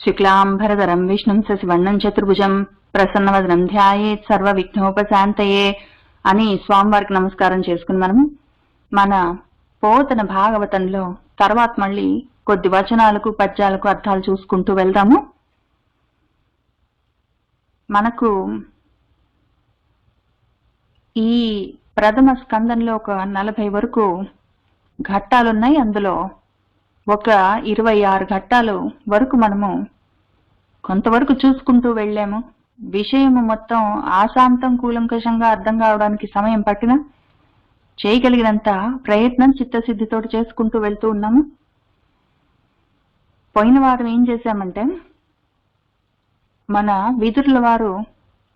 శుక్లాంబరధరం విష్ణుం శశివర్ణం చతుర్భుజం ప్రసన్నవదనం ధ్యాయేత్ సర్వ విఘ్నోపశాంతయే అని స్వామివారికి నమస్కారం చేసుకుని మన పోతన భాగవతంలో తర్వాత మళ్ళీ కొద్ది వచనాలకు పద్యాలకు అర్థాలు చూసుకుంటూ వెళ్దాము. మనకు ఈ ప్రథమ స్కందంలో ఒక 40 వరకు ఘట్టాలున్నాయి. అందులో ఒక 26 ఘట్టాలు వరకు మనము కొంతవరకు చూసుకుంటూ వెళ్ళాము. విషయము మొత్తం ఆశాంతం కూలంకషంగా అర్థం కావడానికి సమయం పట్టిన చేయగలిగినంత ప్రయత్నం చిత్తశుద్ధితో చేసుకుంటూ వెళ్తూ ఉన్నాము. పోయిన వారం ఏం చేశామంటే, మన విదురుల వారు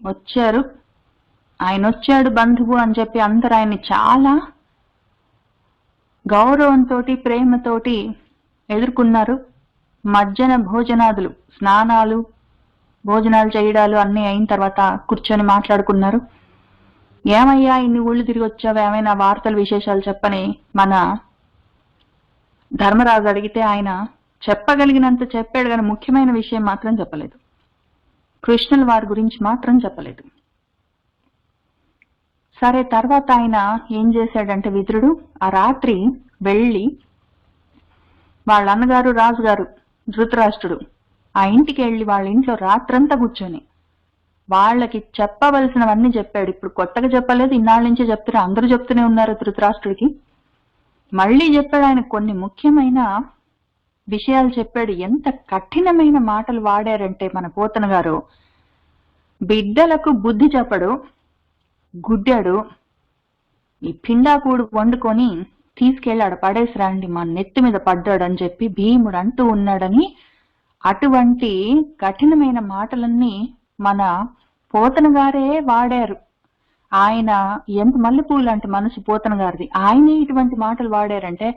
వచ్చారు, ఆయన వచ్చాడు బంధువు అని చెప్పి అందరూ ఆయన్ని చాలా గౌరవంతో ప్రేమతోటి ఎదుర్కొన్నారు. మధ్యాహ్న భోజనాదులు, స్నానాలు, భోజనాలు చేయడాలు అన్నీ అయిన తర్వాత కూర్చొని మాట్లాడుకున్నారు. ఏమయ్యా ఇన్ని ఊళ్ళు తిరిగి వచ్చావు, ఏమైనా వార్తలు విశేషాలు చెప్పని మన ధర్మరాజు అడిగితే ఆయన చెప్పగలిగినంత చెప్పాడు, కానీ ముఖ్యమైన విషయం మాత్రం చెప్పలేదు. కృష్ణుల వారి గురించి మాత్రం చెప్పలేదు. సరే, తర్వాత ఆయన ఏం చేశాడంటే, విదురుడు ఆ రాత్రి వెళ్ళి వాళ్ళ అన్నగారు రాజుగారు ధృతరాష్ట్రుడు ఆ ఇంటికి వెళ్ళి వాళ్ళ ఇంట్లో రాత్రంతా కూర్చొని వాళ్ళకి చెప్పవలసినవన్నీ చెప్పాడు. ఇప్పుడు కొత్తగా చెప్పలేదు, ఇన్నాళ్ళ నుంచే చెప్తున్నారు, అందరూ చెప్తూనే ఉన్నారు ధృతరాష్ట్రుడికి. మళ్ళీ చెప్పాడు ఆయన కొన్ని ముఖ్యమైన విషయాలు చెప్పాడు. ఎంత కఠినమైన మాటలు వాడారంటే మన పోతన గారు, బిడ్డలకు బుద్ధి చెప్పడు, గుడ్డాడు, ఈ పిండాకూడు వండుకొని తీసుకెళ్ళాడు, పడేసిరండి, మా నెత్తి మీద పడ్డాడు అని చెప్పి భీముడు అంటూ ఉన్నాడని అటువంటి కఠినమైన మాటలన్నీ మన పోతన గారే వాడారు. ఆయన ఎంత మల్లెపూలు అంటే మనసు పోతన గారిది, ఆయనే ఇటువంటి మాటలు వాడారంటే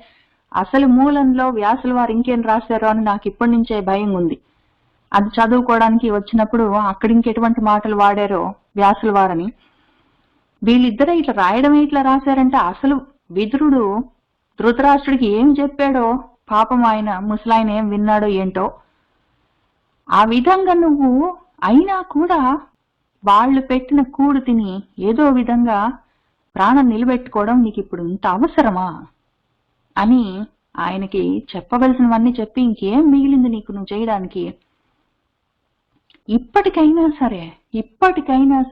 అసలు మూలంలో వ్యాసుల వారు ఇంకేం రాశారో అని నాకు ఇప్పటి నుంచే భయం ఉంది. అది చదువుకోవడానికి వచ్చినప్పుడు అక్కడ ఇంకెటువంటి మాటలు వాడారో వ్యాసుల వారని. వీళ్ళిద్దరే ఇట్లా రాయడమే ఇట్లా రాశారంటే అసలు విదురుడు ధృతరాష్ట్రుడికి ఏం చెప్పాడో పాపం ఆయన ముసలాయన ఏం విన్నాడో ఏంటో. ఆ విధంగా నువ్వు అయినా కూడా వాళ్ళు పెట్టిన కూడు తిని ఏదో విధంగా ప్రాణం నిలబెట్టుకోవడం నీకు ఇప్పుడు ఇంత అవసరమా అని ఆయనకి చెప్పవలసినవన్నీ చెప్పి, ఇంకేం మిగిలింది నీకు నువ్వు చేయడానికి? ఇప్పటికైనా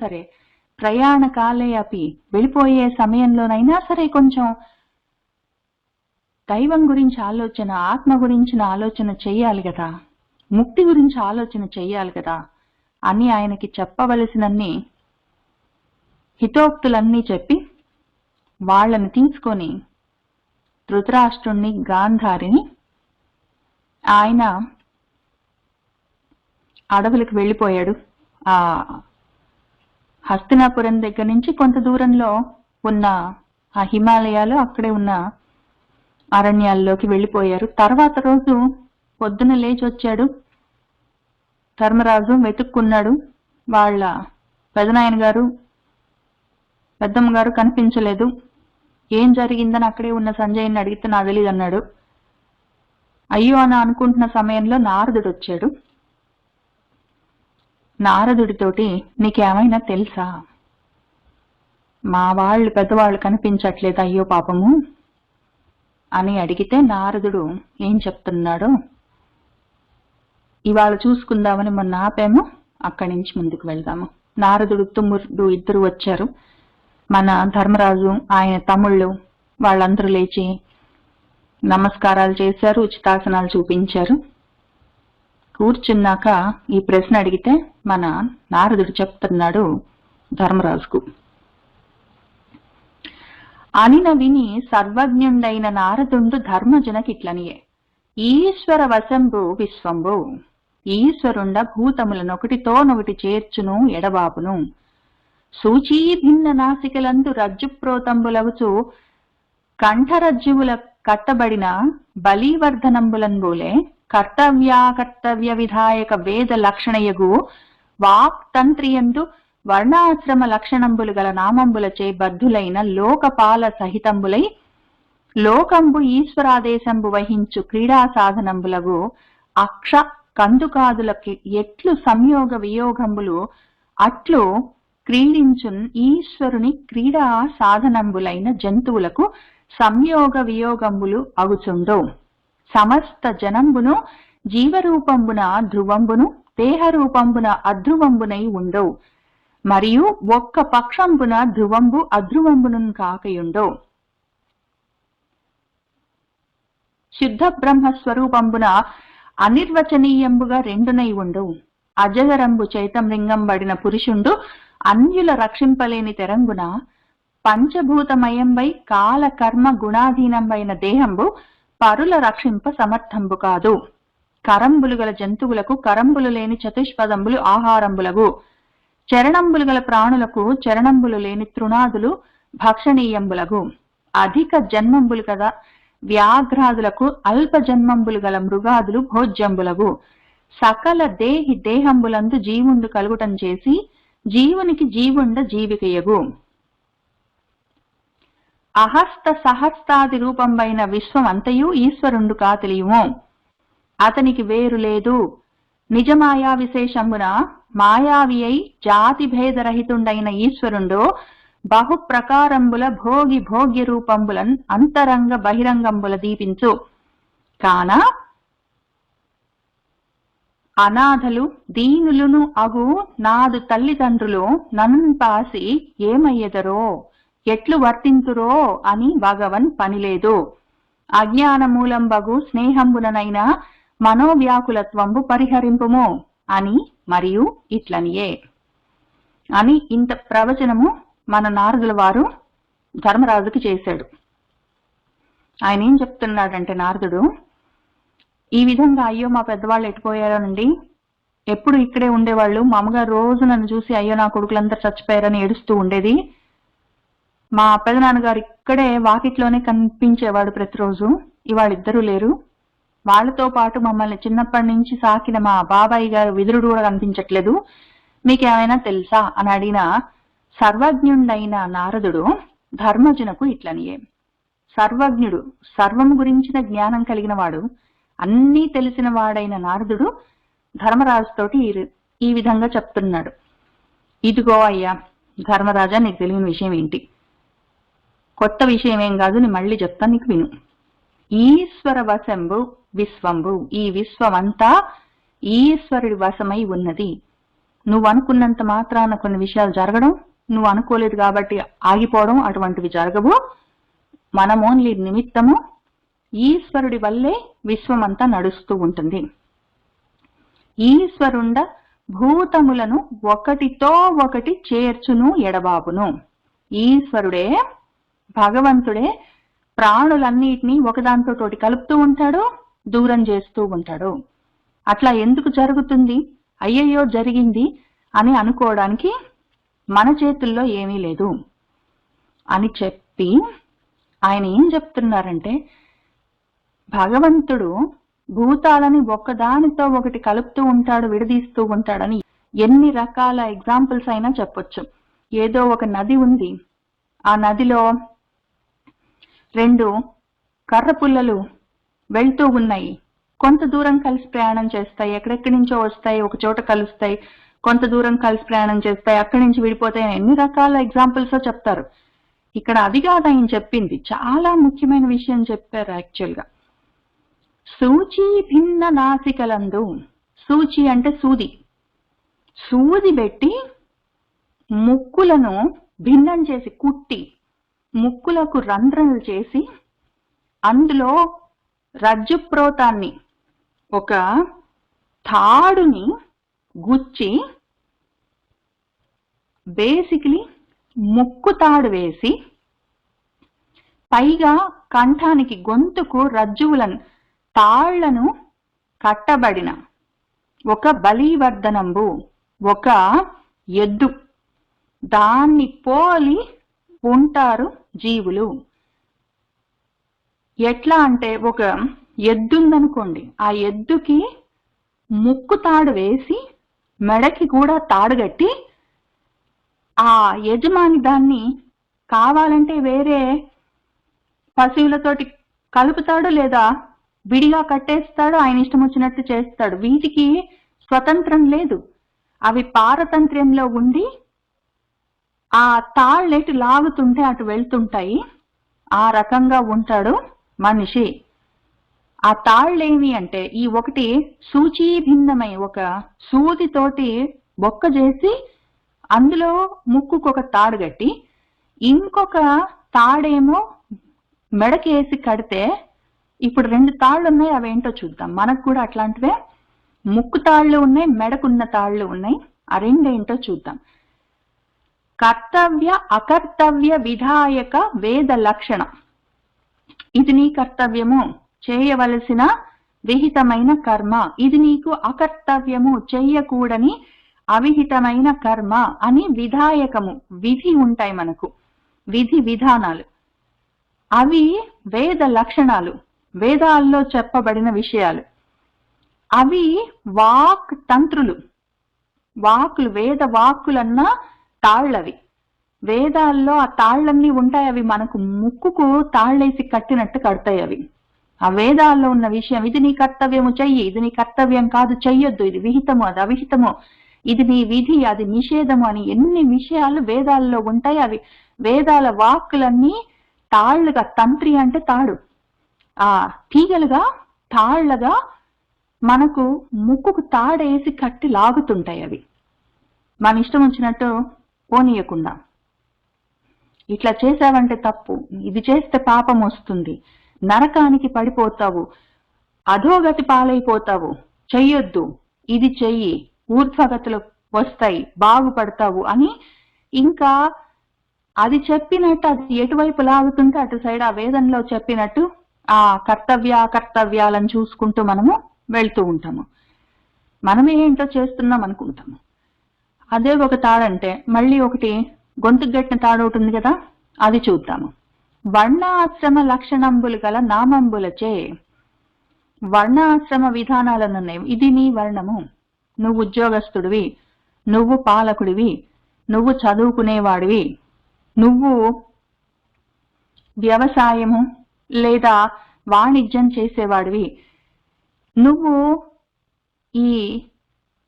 సరే ప్రయాణ కాలే అపి, వెళ్ళిపోయే సమయంలోనైనా సరే కొంచెం దైవం గురించి ఆలోచన, ఆత్మ గురించిన ఆలోచన చెయ్యాలి కదా, ముక్తి గురించి ఆలోచన చెయ్యాలి కదా అని ఆయనకి చెప్పవలసినన్ని హితోక్తులన్నీ చెప్పి వాళ్ళని తీసుకొని ధృతరాష్ట్రుణ్ణి, గాంధారిని ఆయన అడవులకు వెళ్ళిపోయాడు. ఆ హస్తినాపురం దగ్గర నుంచి కొంత దూరంలో ఉన్న ఆ హిమాలయాలు, అక్కడే ఉన్న అరణ్యాల్లోకి వెళ్ళిపోయారు. తర్వాత రోజు పొద్దున లేచి వచ్చాడు ధర్మరాజు, వెతుక్కున్నాడు. వాళ్ళ పెదనాయన గారు, పెద్దమ్మ గారు కనిపించలేదు. ఏం జరిగిందని అక్కడే ఉన్న సంజయ్ని అడిగితే నాకు తెలియదు అన్నాడు. అయ్యో అని అనుకుంటున్న సమయంలో నారదుడు వచ్చాడు. నారదుడితోటి, నీకేమైనా తెలుసా, మా వాళ్ళు పెద్దవాళ్ళు కనిపించట్లేదు, అయ్యో పాపము అని అడిగితే నారదుడు ఏం చెప్తున్నాడో ఇవాళ చూసుకుందామని మొన్న ఆపాము, అక్కడి నుంచి ముందుకు వెళ్దాము. నారదుడు, తుమ్ముడు ఇద్దరు వచ్చారు. మన ధర్మరాజు, ఆయన తమ్ముళ్ళు వాళ్ళందరూ లేచి నమస్కారాలు చేశారు, ఉచితాసనాలు చూపించారు. కూర్చున్నాక ఈ ప్రశ్న అడిగితే మన నారదుడు చెప్తున్నాడు ధర్మరాజుకు. అనిన విని సర్వజ్ఞుండైన నారదుండు ధర్మజనకిట్లనియే, ఈశ్వర వశంబు విశ్వంబు, ఈశ్వరుండ భూతములనొకటితోనొకటి చేర్చును ఎడబాపును, సూచీ భిన్న నాసికలందు రజ్జుప్రోతంబులవుచు కంఠరజ్జువుల కట్టబడిన బలీవర్ధనంబులంబులే కర్తవ్య విధాయక వేద లక్షణయగు వాక్ తంత్రియందు వర్ణాశ్రమ లక్షణంబులు గల నామంబులచే బద్ధులైన లోకపాల సహితంబులై లోకంబు ఈశ్వరాదేశంబు వహించు క్రీడా సాధనంబులగు అక్ష కందుకాదులకి ఎట్లు సంయోగ వియోగంబులు అట్లు క్రీడించున్ ఈశ్వరుని క్రీడా సాధనంబులైన జంతువులకు సంయోగ వియోగంబులు అగుచుండు. సమస్త జనంబును జీవరూపంబున ధ్రువంబును దేహరూపంబున అధ్రువంబునై ఉండవు. మరియు ఒక్క పక్షంబున ధ్రువంబు అధ్రువంబును కాకయుండో. శుద్ధ బ్రహ్మ స్వరూపంబున అనిర్వచనీయంబుగా రెండునై ఉండవు. అజగరంబు చైతన్యంబడిన పురుషుండు అన్యుల రక్షింపలేని తెరంగున పంచభూతమయంబై కాల కర్మ గుణాధీనంబైన దేహంబు పరుల రక్షింప సమర్థంబు కాదు. కరంబులు గల జంతువులకు కరంబులు లేని చతుష్పదంబులు ఆహారంబులగు. చరణంబులు గల ప్రాణులకు చరణంబులు లేని తృణాదులు భక్షణీయంబులగు. అధిక జన్మంబులు కదా వ్యాఘ్రాదులకు అల్ప జన్మంబులు గల మృగాదులు భోజ్యంబులగు. సకల దేహంబులందు జీవుండు కలుగుటం చేసి జీవునికి జీవుండ జీవికయగు. అహస్త సహస్తాది రూపంబైన విశ్వమంతయు ఈశ్వరుండు కా తెలియము. అతనికి వేరు లేదు. నిజమాయా విశేషంబున మాయావి అయి జాతి భేదరహితుండైన ఈశ్వరుండు బహు ప్రకారంబుల భోగి భోగ్య రూపంబులన్ అంతరంగ బహిరంగంబుల దీపించు. కాన అనాథలు దీనులును అగు నాదు తల్లిదండ్రులు నన్పాసి ఏమయ్యెదరో ఎట్లు వర్తింతురో అని భగవన్ పనిలేదు. అజ్ఞానమూలం బగు స్నేహంబుననైనా మనోవ్యాకులత్వంబు పరిహరింపుము అని మరియు ఇట్లనియే అని ఇంత ప్రవచనము మన నారదుల వారు ధర్మరాజుకి చేశాడు. ఆయన ఏం చెప్తున్నాడంటే నారదుడు ఈ విధంగా, అయ్యో మా పెద్దవాళ్ళు ఎట్టిపోయారోనండి, ఎప్పుడు ఇక్కడే ఉండేవాళ్ళు, మా అమ్మగారు రోజు నన్ను చూసి అయ్యో నా కొడుకులందరూ చచ్చిపోయారని ఏడుస్తూ ఉండేది. మా పెదనాన్నగారు ఇక్కడే వాకిట్లోనే కనిపించేవాడు ప్రతిరోజు. ఇవాళ ఇద్దరు లేరు. వాళ్ళతో పాటు మమ్మల్ని చిన్నప్పటి నుంచి సాకిన మా బాబాయ్ గారు విదురుడు కూడా కనిపించట్లేదు, మీకేమైనా తెలుసా అని అడిగిన సర్వజ్ఞుడైన నారదుడు ధర్మజునకు ఇట్లనియే. సర్వజ్ఞుడు, సర్వము గురించిన జ్ఞానం కలిగిన వాడు, అన్నీ తెలిసిన వాడైన నారదుడు ధర్మరాజుతోటి ఈ విధంగా చెప్తున్నాడు. ఇదిగో అయ్యా ధర్మరాజా, నీకు తెలియని విషయం ఏంటి? కొత్త విషయం ఏం కాదు, నేను మళ్ళీ చెప్తాను, నీకు విను. ఈశ్వర వశంబు విశ్వంబు, ఈ విశ్వమంతా ఈశ్వరుడి వశమై ఉన్నది. నువ్వు అనుకున్నంత మాత్రాన కొన్ని విషయాలు జరగడం, నువ్వు అనుకోలేదు కాబట్టి ఆగిపోవడం అటువంటివి జరగవు. మనం ఓన్లీ నిమిత్తము. ఈశ్వరుడి వల్లే విశ్వమంతా నడుస్తూ ఉంటుంది. ఈశ్వరుండ భూతములను ఒకటితో ఒకటి చేర్చును ఎడబాబును. ఈశ్వరుడే, భగవంతుడే ప్రాణులన్నిటినీ ఒకదాంతోటి కలుపుతూ ఉంటాడు, దూరం చేస్తూ ఉంటాడు. అట్లా ఎందుకు జరుగుతుంది, అయ్యయ్యో జరిగింది అని అనుకోవడానికి మన చేతుల్లో ఏమీ లేదు అని చెప్పి ఆయన ఏం చెప్తున్నారంటే, భగవంతుడు భూతాలని ఒకదానితో ఒకటి కలుపుతూ ఉంటాడు, విడదీస్తూ ఉంటాడని ఎన్ని రకాల ఎగ్జాంపుల్స్ అయినా చెప్పొచ్చు. ఏదో ఒక నది ఉంది, ఆ నదిలో రెండు కర్ర పుల్లలు వెళ్తూ ఉన్నాయి, కొంత దూరం కలిసి ప్రయాణం చేస్తాయి, ఎక్కడెక్కడి నుంచో వస్తాయి, ఒక చోట కలుస్తాయి, కొంత దూరం కలిసి ప్రయాణం చేస్తాయి, అక్కడి నుంచి విడిపోతాయి, ఎన్ని రకాల ఎగ్జాంపుల్స్ చెప్తారు. ఇక్కడ అది కాదు ఆయన చెప్పింది, చాలా ముఖ్యమైన విషయం చెప్పారు. యాక్చువల్గా సూచి భిన్న నాసికలందు, సూచి అంటే సూది, సూది పెట్టి ముక్కులను భిన్నం చేసి కుట్టి ముక్కులకు రంధ్రలు చేసి అందులో రజ్జుప్రోతాన్ని, ఒక తాడుని గుచ్చి బేసికలీ ముక్కు తాడు వేసి పైగా కంఠానికి గొంతుకు రజ్జువులను తాళ్లను కట్టబడిన ఒక బలివర్ధనంబు, ఒక ఎద్దు, దాన్ని పోలి ఉంటారు జీవులు. ఎట్లా అంటే, ఒక ఎద్దుందనుకోండి, ఆ ఎద్దుకి ముక్కు తాడు వేసి మెడకి కూడా తాడు కట్టి ఆ యజమాని దాన్ని కావాలంటే వేరే పశువులతోటి కలుపుతాడు, లేదా విడిగా కట్టేస్తాడు, ఆయన ఇష్టం వచ్చినట్టు చేస్తాడు. వీటికి స్వతంత్రం లేదు. అవి పారతంత్ర్యంలో ఉండి ఆ తాళ్ళు ఎటు లాగుతుంటే అటు వెళ్తుంటాయి. ఆ రకంగా ఉంటాడు మనిషి. ఆ తాళ్ళేమి అంటే ఈ ఒకటి సూచీ భిన్నమై ఒక సూదితోటి బొక్క చేసి అందులో ముక్కుకు ఒక తాడు కట్టి ఇంకొక తాడేమో మెడకేసి కడితే, ఇప్పుడు 2 తాళ్ళు ఉన్నాయి, అవేంటో చూద్దాం. మనకు కూడా అట్లాంటివే ముక్కు తాళ్ళు ఉన్నాయి, మెడకున్న తాళ్ళు ఉన్నాయి. ఆ రెండేంటో చూద్దాం. కర్తవ్య అకర్తవ్య విధాయక వేద లక్షణం. ఇది నీ కర్తవ్యము, చేయవలసిన విహితమైన కర్మ. ఇది నీకు అకర్తవ్యము, చెయ్యకూడని అవిహితమైన కర్మ అని విధాయకము, విధి ఉంటాయి మనకు, విధి విధానాలు. అవి వేద లక్షణాలు, వేదాల్లో చెప్పబడిన విషయాలు. అవి వాక్ తంత్రులు, వాక్కులు, వేద వాక్కులన్నా తాళ్ళవి. వేదాల్లో ఆ తాళ్ళన్నీ ఉంటాయి. అవి మనకు ముక్కుకు తాళ్ళేసి కట్టినట్టు కడతాయి అవి. ఆ వేదాల్లో ఉన్న విషయం, ఇది నీ కర్తవ్యము, చెయ్యి, ఇది నీ కర్తవ్యం కాదు, చెయ్యొద్దు, ఇది విహితము, అది అవిహితము, ఇది నీ విధి, అది నిషేధము అని ఎన్ని విషయాలు వేదాల్లో ఉంటాయి. అవి వేదాల వాక్కులన్నీ తాళ్ళుగా, తంత్రి అంటే తాడు, ఆ తీగలుగా తాళ్లగా మనకు ముక్కుకు తాడేసి కట్టి లాగుతుంటాయి. అవి మన ఇష్టం వచ్చినట్టు పోనీయకుండా, ఇట్లా చేసావంటే తప్పు, ఇది చేస్తే పాపం వస్తుంది, నరకానికి పడిపోతావు, అధోగతి పాలైపోతావు, చెయ్యొద్దు, ఇది చెయ్యి, ఊర్ధ్వగతులు వస్తాయి, బాగుపడతావు అని ఇంకా అది చెప్పినట్టు, అది ఎటువైపు లాగుతుంటే అటు సైడ్ ఆ వేదంలో చెప్పినట్టు ఆ కర్తవ్య అకర్తవ్యాలను చూసుకుంటూ మనము వెళ్తూ ఉంటాము. మనమే ఏంటో చేస్తున్నాం అనుకుంటాము. అదే ఒక తాడంటే మళ్ళీ ఒకటి గొంతుకు గట్టిన తాడు ఒకటి ఉంది కదా, అది చూద్దాము. వర్ణాశ్రమ లక్షణంబులు గల నామంబులచే, వర్ణాశ్రమ విధానాలనున్నాయి. ఇది నీ వర్ణము, నువ్వు ఉద్యోగస్తుడివి, నువ్వు పాలకుడివి, నువ్వు చదువుకునేవాడివి, నువ్వు వ్యవసాయము లేదా వాణిజ్యం చేసేవాడివి, నువ్వు ఈ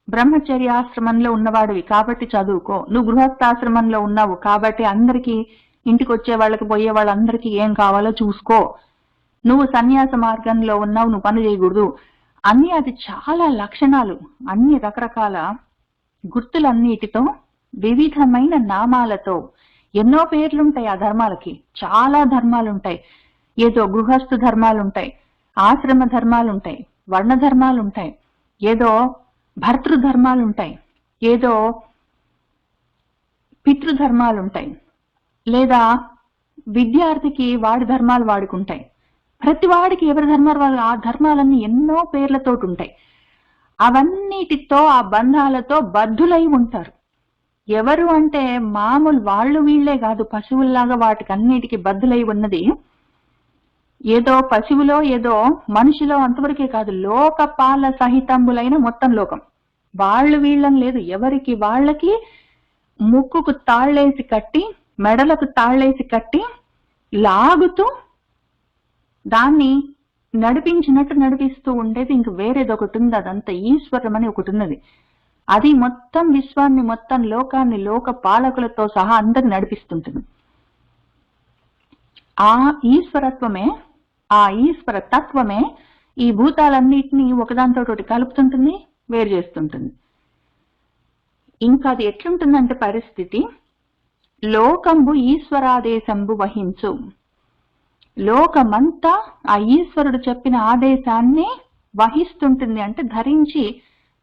బ్రహ్మచర్యాశ్రమంలో ఉన్నవాడివి కాబట్టి చదువుకో, నువ్వు గృహస్థాశ్రమంలో ఉన్నావు కాబట్టి అందరికీ, ఇంటికి వచ్చే వాళ్ళకి పోయే వాళ్ళందరికీ ఏం కావాలో చూసుకో, నువ్వు సన్యాస మార్గంలో ఉన్నావు, నువ్వు పని చేయకూడదు అన్ని. అది చాలా లక్షణాలు, అన్ని రకరకాల గుర్తులన్నిటితో, వివిధమైన నామాలతో, ఎన్నో పేర్లుంటాయి ఆ ధర్మాలకి. చాలా ధర్మాలుంటాయి. ఏదో గృహస్థు ధర్మాలుంటాయి, ఆశ్రమ ధర్మాలుంటాయి, వర్ణ ధర్మాలుంటాయి, ఏదో భర్తృధర్మాలుంటాయి, ఏదో పితృధర్మాలుంటాయి, లేదా విద్యార్థికి వాడి ధర్మాలు వాడుకుంటాయి. ప్రతి వాడికి ఎవరి ధర్మాలు వాళ్ళు, ఆ ధర్మాలన్నీ ఎన్నో పేర్లతోటి ఉంటాయి. అవన్నిటితో, ఆ బంధాలతో బద్ధులై ఉంటారు. ఎవరు అంటే మామూలు వాళ్ళు వీళ్లే కాదు, పశువుల్లాగా వాటికి అన్నిటికీ బద్ధులై ఉన్నది. ఏదో పశువులో ఏదో మనిషిలో అంతవరకే కాదు, లోకపాల సహితంబులైన మొత్తం లోకం. వాళ్ళు వీళ్ళని లేదు, ఎవరికి వాళ్ళకి ముక్కుకు తాళ్ళేసి కట్టి, మెడలకు తాళ్ళేసి కట్టి లాగుతూ దాన్ని నడిపించినట్టు నడిపిస్తూ ఉండేది. ఇంక వేరేది ఒకటి ఉంది, అదంతా ఈశ్వరం అని ఒకటి ఉన్నది. అది మొత్తం విశ్వాన్ని, మొత్తం లోకాన్ని, లోక పాలకులతో సహా అందరిని నడిపిస్తుంటుంది. ఆ ఈశ్వరత్వమే, ఆ ఈశ్వర తత్వమే ఈ భూతాలన్నిటినీ ఒకదాంతో ఒకటి కలుపుతుంటుంది, వేరు చేస్తుంటుంది. ఇంకా అది ఎట్లుంటుందంటే పరిస్థితి, లోకంబు ఈశ్వరాదేశంబు వహించు. లోకమంతా ఆ ఈశ్వరుడు చెప్పిన ఆదేశాన్ని వహిస్తుంటుంది. అంటే ధరించి,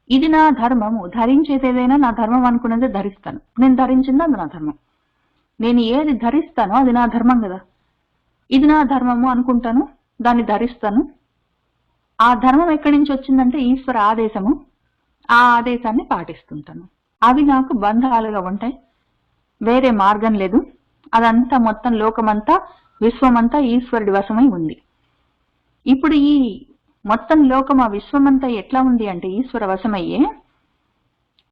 ఇది నా ధర్మము, ధరించేది ఏదైనా నా ధర్మం అనుకున్నది ధరిస్తాను. నేను ధరించింది అది నా ధర్మం. నేను ఏది ధరిస్తానో అది నా ధర్మం కదా, ఇది నా ధర్మము అనుకుంటాను, దాన్ని ధరిస్తాను. ఆ ధర్మం ఎక్కడి నుంచి వచ్చిందంటే ఈశ్వర ఆదేశము, ఆ ఆదేశాన్ని పాటిస్తుంటాను. అవి నాకు బంధాలుగా ఉంటాయి, వేరే మార్గం లేదు. అదంతా మొత్తం లోకమంతా, విశ్వమంతా ఈశ్వరుడి వశమై ఉంది. ఇప్పుడు ఈ మొత్తం లోకం, ఆ విశ్వమంతా ఎట్లా ఉంది అంటే ఈశ్వర వశమయ్యే,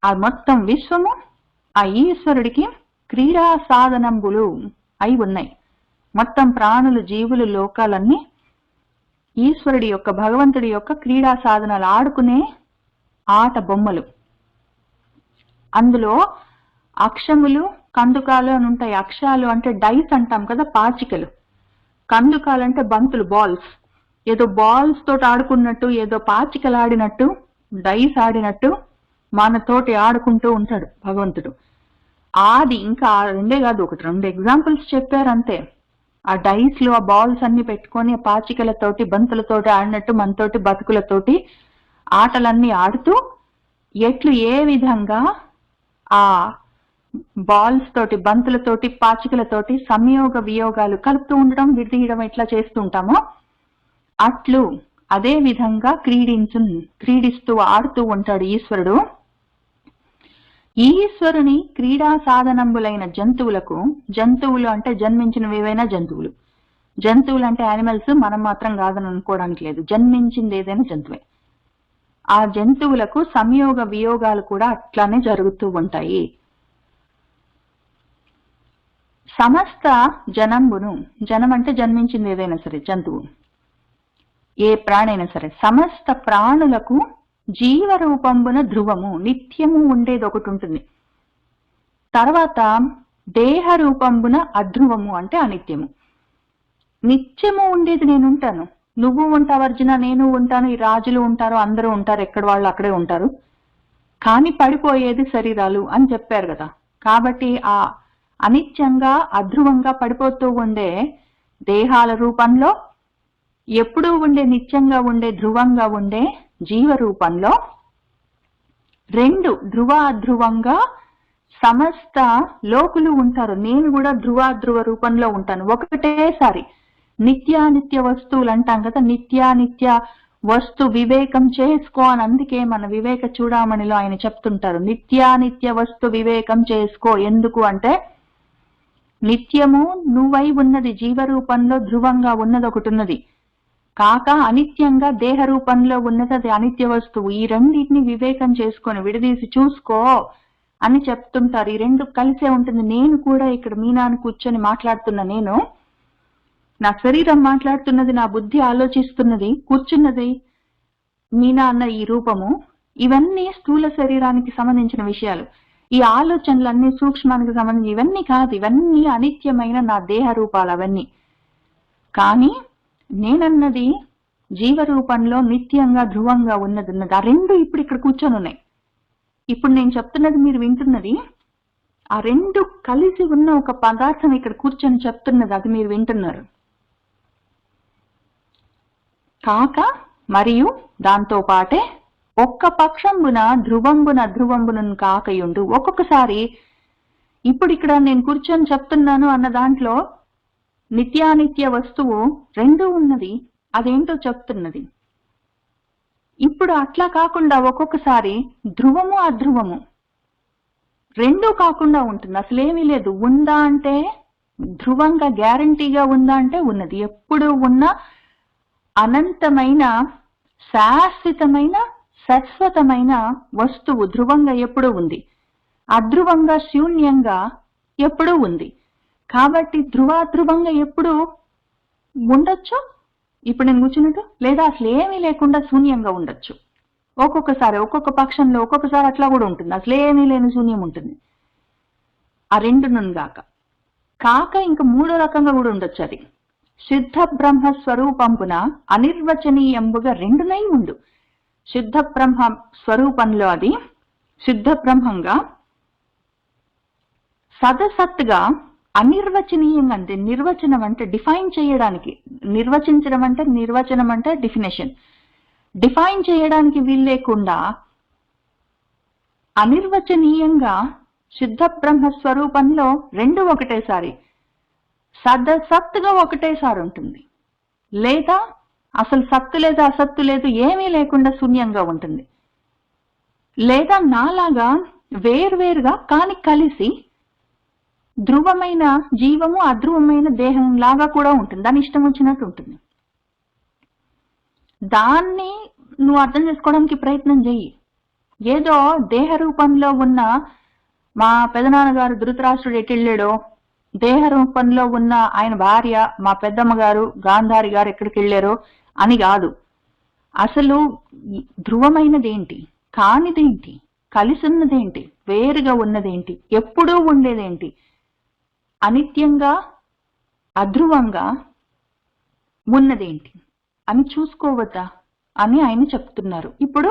ఆ మొత్తం విశ్వము ఆ ఈశ్వరుడికి క్రీడా సాధనంబులు అయి ఉన్నాయి. మొత్తం ప్రాణులు, జీవులు, లోకాలన్నీ ఈశ్వరుడి యొక్క, భగవంతుడి యొక్క క్రీడా సాధనాలు, ఆడుకునే ఆట బొమ్మలు. అందులో అక్షములు, కందుకాలు అని ఉంటాయి. అక్షాలు అంటే డైస్ అంటాం కదా, పాచికలు. కందుకాలు అంటే బంతులు, బాల్స్. ఏదో బాల్స్ తోటి ఆడుకున్నట్టు, ఏదో పాచికలు ఆడినట్టు, డైస్ ఆడినట్టు మనతోటి ఆడుకుంటూ ఉంటాడు భగవంతుడు. ఆది ఇంకా రెండే కాదు, 1-2 ఎగ్జాంపుల్స్ చెప్పారు అంతే. ఆ డైస్ లో ఆ బాల్స్ అన్ని పెట్టుకొని ఆ పాచికలతోటి, బంతులతోటి ఆడినట్టు మనతోటి బతుకులతోటి ఆటలన్నీ ఆడుతూ ఎట్లు ఏ విధంగా ఆ బాల్స్ తోటి, బంతులతోటి, పాచికలతోటి సంయోగ వియోగాలు కలుపుతూ ఉండడం, విడదీయడం ఎట్లా చేస్తూ ఉంటామో అట్లు అదే విధంగా క్రీడిస్తూ ఆడుతూ ఉంటాడు ఈశ్వరుడు. ఈశ్వరుని క్రీడా సాధనంబులైన జంతువులకు, జంతువులు అంటే జన్మించినవేవైనా జంతువులు, జంతువులు అంటే యానిమల్స్, మనం మాత్రం కాదని అనుకోవడానికి లేదు, జన్మించింది ఏదైనా జంతువే. ఆ జంతువులకు సంయోగ వియోగాలు కూడా అట్లానే జరుగుతూ ఉంటాయి. సమస్త జనంబును, జనం అంటే జన్మించింది ఏదైనా సరే, జంతువు, ఏ ప్రాణైనా సరే, సమస్త ప్రాణులకు జీవరూపంబున ధ్రువము, నిత్యము ఉండేది ఒకటి ఉంటుంది. తర్వాత దేహ రూపంబున అధ్రువము అంటే అనిత్యము. నిత్యము ఉండేది నేను ఉంటాను, నువ్వు ఉంటావు అర్జున, నేను ఉంటాను, ఈ రాజులు ఉంటారు, అందరూ ఉంటారు, ఎక్కడ వాళ్ళు అక్కడే ఉంటారు, కానీ పడిపోయేది శరీరాలు అని చెప్పారు కదా. కాబట్టి ఆ అనిత్యంగా, అధ్రువంగా పడిపోతూ ఉండే దేహాల రూపంలో, ఎప్పుడూ ఉండే నిత్యంగా ఉండే, ధ్రువంగా ఉండే జీవ రూపంలో, 2 ధ్రువ అధ్రువంగా సమస్త లోకులు ఉంటారు. నేను కూడా ధ్రువాధ్రువ రూపంలో ఉంటాను ఒకటేసారి. నిత్యానిత్య వస్తువులు అంటాం కదా, నిత్యానిత్య వస్తు వివేకం చేసుకో అని. అందుకే మన వివేక చూడామణిలో ఆయన చెప్తుంటారు, నిత్యానిత్య వస్తు వివేకం చేసుకో. ఎందుకు అంటే, నిత్యము నువ్వై ఉన్నది జీవరూపంలో ధ్రువంగా ఉన్నది ఒకటి ఉన్నది, కాక అనిత్యంగా దేహ రూపంలో ఉన్నది అది అనిత్య వస్తువు. ఈ రెండింటిని వివేకం చేసుకొని విడదీసి చూసుకో అని చెప్తుంటారు. ఈ 2 కలిసే ఉంటుంది. నేను కూడా ఇక్కడ మీనాను కూర్చొని మాట్లాడుతున్న నేను, నా శరీరం మాట్లాడుతున్నది, నా బుద్ధి ఆలోచిస్తున్నది, కూర్చున్నది మీనా అన్న ఈ రూపము. ఇవన్నీ స్థూల శరీరానికి సంబంధించిన విషయాలు. ఈ ఆలోచనలన్నీ సూక్ష్మానికి సంబంధించి ఇవన్నీ కాదు, ఇవన్నీ అనిత్యమైన నా దేహ రూపాలు అవన్నీ. కానీ నేనన్నది జీవరూపంలో నిత్యంగా ధ్రువంగా ఉన్నది. ఆ 2 ఇప్పుడు ఇక్కడ కూర్చొని ఉన్నాయి. ఇప్పుడు నేను చెప్తున్నది, మీరు వింటున్నది, ఆ 2 కలిసి ఉన్న ఒక పదార్థం ఇక్కడ కూర్చొని చెప్తున్నది, అది మీరు వింటున్నారు. కాక మరియు దాంతో పాటే ఒక్క పక్షంబున ధ్రువంబున అధ్రువంబునను కాకయుండు. ఒక్కొక్కసారి ఇప్పుడు ఇక్కడ నేను కూర్చొని చెప్తున్నాను అన్న దాంట్లో నిత్యానిత్య వస్తువు 2 ఉన్నది, అదేంటో చెప్తున్నది. ఇప్పుడు అట్లా కాకుండా ఒక్కొక్కసారి ధ్రువము అధ్రువము 2 కాకుండా ఉంటుంది, అసలేమీ లేదు. ఉందా అంటే ధ్రువంగా గ్యారంటీగా ఉందా అంటే ఉన్నది. ఎప్పుడు ఉన్న అనంతమైన, శాశ్వతమైన, శాశ్వతమైన వస్తువు ధ్రువంగా ఎప్పుడూ ఉంది, అధ్రువంగా శూన్యంగా ఎప్పుడూ ఉంది. కాబట్టి ధ్రువాధ్రువంగా ఎప్పుడు ఉండొచ్చు, ఇప్పుడు నేను కూర్చున్నట్టు, లేదా అసలు ఏమీ లేకుండా శూన్యంగా ఉండొచ్చు. ఒక్కొక్కసారి ఒక్కొక్క పక్షంలో ఒక్కొక్కసారి అట్లా కూడా ఉంటుంది, అసలు ఏమీ లేని శూన్యం ఉంటుంది. ఆ 2 కాక ఇంకా 3వ రకంగా కూడా ఉండొచ్చు. అది శుద్ధ బ్రహ్మ స్వరూపంపున అనిర్వచనీయంబుగా 2 ఉండు. శుద్ధ బ్రహ్మ స్వరూపంలో అది శుద్ధ బ్రహ్మంగా, సదసత్తుగా, అనిర్వచనీయంగా. అంటే నిర్వచనం అంటే డిఫైన్ చేయడానికి, నిర్వచించడం అంటే, నిర్వచనం అంటే డెఫినేషన్, డిఫైన్ చేయడానికి వీలు లేకుండా అనిర్వచనీయంగా శుద్ధ బ్రహ్మ స్వరూపంలో 2 ఒకటేసారి, సదసత్తుగా ఒకటేసారి ఉంటుంది. లేదా అసలు సత్తు లేదు, అసత్తు లేదు, ఏమీ లేకుండా శూన్యంగా ఉంటుంది. లేదా నాలాగా వేర్వేరుగా కాని కలిసి ధ్రువమైన జీవము, అధ్రువమైన దేహం లాగా కూడా ఉంటుంది. దాని ఇష్టం వచ్చినట్టు ఉంటుంది. దాన్ని నువ్వు అర్థం చేసుకోవడానికి ప్రయత్నం చెయ్యి. ఏదో దేహ రూపంలో ఉన్న మా పెదనాన్నగారు ధృతరాష్ట్రుడు ఎటెళ్ళాడో, దేహ రూపంలో ఉన్న ఆయన భార్య మా పెద్దమ్మ గారు గాంధారి గారు ఎక్కడికి వెళ్ళారో, అని కాదు. అసలు ధ్రువమైనదేంటి, కానిదేంటి, కలిసి ఉన్నదేంటి, వేరుగా ఉన్నదేంటి, ఎప్పుడూ ఉండేదేంటి, అనిత్యంగా అధ్రువంగా ఉన్నదేంటి అని చూసుకోవద్దా అని ఆయన చెప్తున్నారు. ఇప్పుడు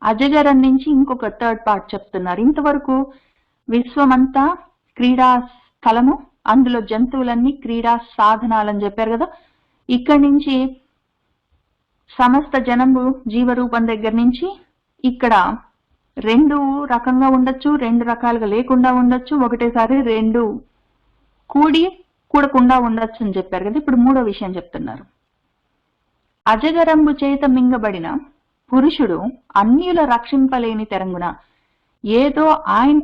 అజగరం నుంచి ఇంకొక థర్డ్ పార్ట్ చెప్తున్నారు. ఇంతవరకు విశ్వమంతా క్రీడా స్థలము, అందులో జంతువులన్నీ క్రీడా సాధనాలని చెప్పారు కదా. ఇక్కడి నుంచి సమస్త జనము జీవరూపం దగ్గర నుంచి ఇక్కడ రెండు రకంగా ఉండొచ్చు, రెండు రకాలుగా లేకుండా ఉండొచ్చు, ఒకటేసారి రెండు కూడకుండా ఉండొచ్చు అని చెప్పారు కదా. ఇప్పుడు మూడో విషయం చెప్తున్నారు. అజగరంబు చేత మింగబడిన పురుషుడు అన్యుల రక్షింపలేని తెరంగున ఏదో ఆయన.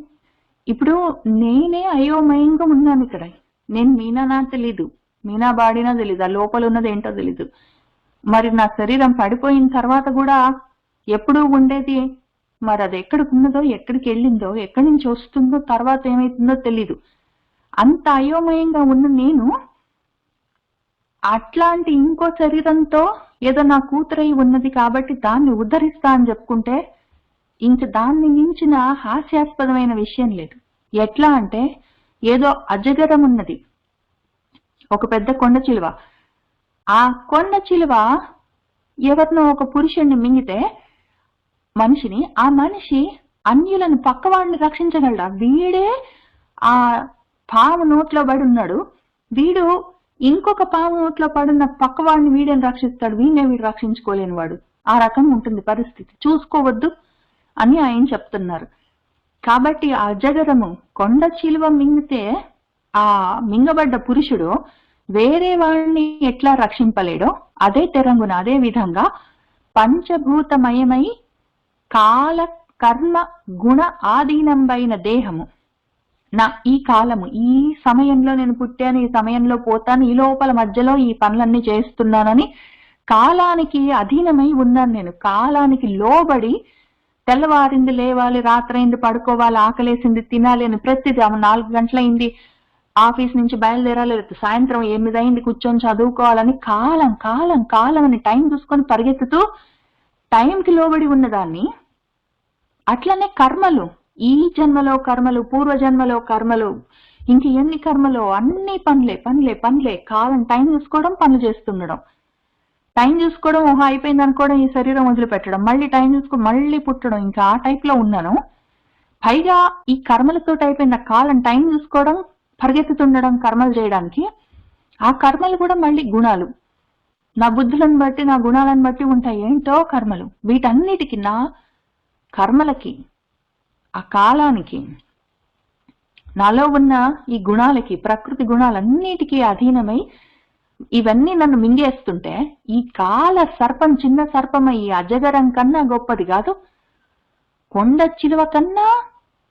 ఇప్పుడు నేనే అయోమయంగా ఉన్నాను ఇక్కడ. నేను మీనానా తెలీదు, మీనా బాడినా తెలీదు, ఆ లోపల ఉన్నది ఏంటో తెలీదు. మరి నా శరీరం పడిపోయిన తర్వాత కూడా ఎప్పుడూ ఉండేది, మరి అది ఎక్కడికి ఉన్నదో, ఎక్కడికి వెళ్ళిందో, ఎక్కడి నుంచి వస్తుందో, తర్వాత ఏమైతుందో తెలీదు. అంత అయోమయంగా ఉన్న నేను అట్లాంటి ఇంకో శరీరంతో ఏదో నా కూతురై ఉన్నది కాబట్టి దాన్ని ఉద్ధరిస్తా అని చెప్పుకుంటే ఇంక దాన్ని మించిన హాస్యాస్పదమైన విషయం లేదు. ఎట్లా అంటే ఏదో అజగరం ఉన్నది, ఒక పెద్ద కొండ చిలువ. ఆ కొండ చిలువ ఎవరినో ఒక పురుషుణ్ణి మింగితే మనిషిని, ఆ మనిషి అన్యులను పక్కవాడిని రక్షించగలడా? వీడే ఆ పాము నోట్లో పడి ఉన్నాడు, వీడు ఇంకొక పాము నోట్లో పడున్న పక్కవాడిని వీడని రక్షిస్తాడు, వీడు రక్షించుకోలేని వాడు. ఆ రకంగా ఉంటుంది పరిస్థితి, చూసుకోవద్దు అని ఆయన చెప్తున్నారు. కాబట్టి ఆ అజగరము కొండ చిలువ మింగితే ఆ మింగబడ్డ పురుషుడు వేరే వాడిని ఎట్లా రక్షింపలేడో అదే తెరంగున, అదే విధంగా పంచభూతమయమై కాల కర్మ గుణ ఆధీనంబైన దేహము, నా ఈ కాలము, ఈ సమయంలో నేను పుట్టాను, ఈ సమయంలో పోతాను, ఈ లోపల మధ్యలో ఈ పనులన్నీ చేస్తున్నానని కాలానికి అధీనమై ఉన్నాను నేను. కాలానికి లోబడి తెల్లవారింది లేవాలి, రాత్రైంది పడుకోవాలి, ఆకలేసింది తినాలి అని ప్రతిదీ 4 గంటలైంది ఆఫీస్ నుంచి బయలుదేరాలి, సాయంత్రం 8 అయింది కూర్చొని చదువుకోవాలని కాలం కాలం కాలం అని టైం చూసుకొని పరిగెత్తుతూ టైంకి లోబడి ఉన్నదాన్ని. అట్లనే కర్మలు, ఈ జన్మలో కర్మలు, పూర్వజన్మలో కర్మలు, ఇంక ఎన్ని కర్మలో అన్ని పనులే పనులే పనులే. కాలం టైం చూసుకోవడం, పనులు చేస్తుండడం, టైం చూసుకోవడం, ఓహో అయిపోయింది అనుకోవడం, ఈ శరీరం వదిలిపెట్టడం, మళ్ళీ టైం చూసుకో మళ్ళీ పుట్టడం, ఇంకా ఆ టైప్ లో ఉన్నాను. పైగా ఈ కర్మలతో అయిపోయిన కాలం టైం చూసుకోవడం, పరిగెత్తుతుండడం కర్మలు చేయడానికి. ఆ కర్మలు కూడా మళ్ళీ గుణాలు, నా బుద్ధులను బట్టి నా గుణాలను బట్టి ఉంటాయి ఏంటో కర్మలు. వీటన్నిటికీ, నా కర్మలకి, ఆ కాలానికి, నాలో ఉన్న ఈ గుణాలకి, ప్రకృతి గుణాలన్నిటికీ అధీనమై ఇవన్నీ నన్ను మింగేస్తుంటే ఈ కాల సర్పం చిన్న సర్పం ఈ అజగరం కన్నా గొప్పది కాదు, కొండ చిలువ కన్నా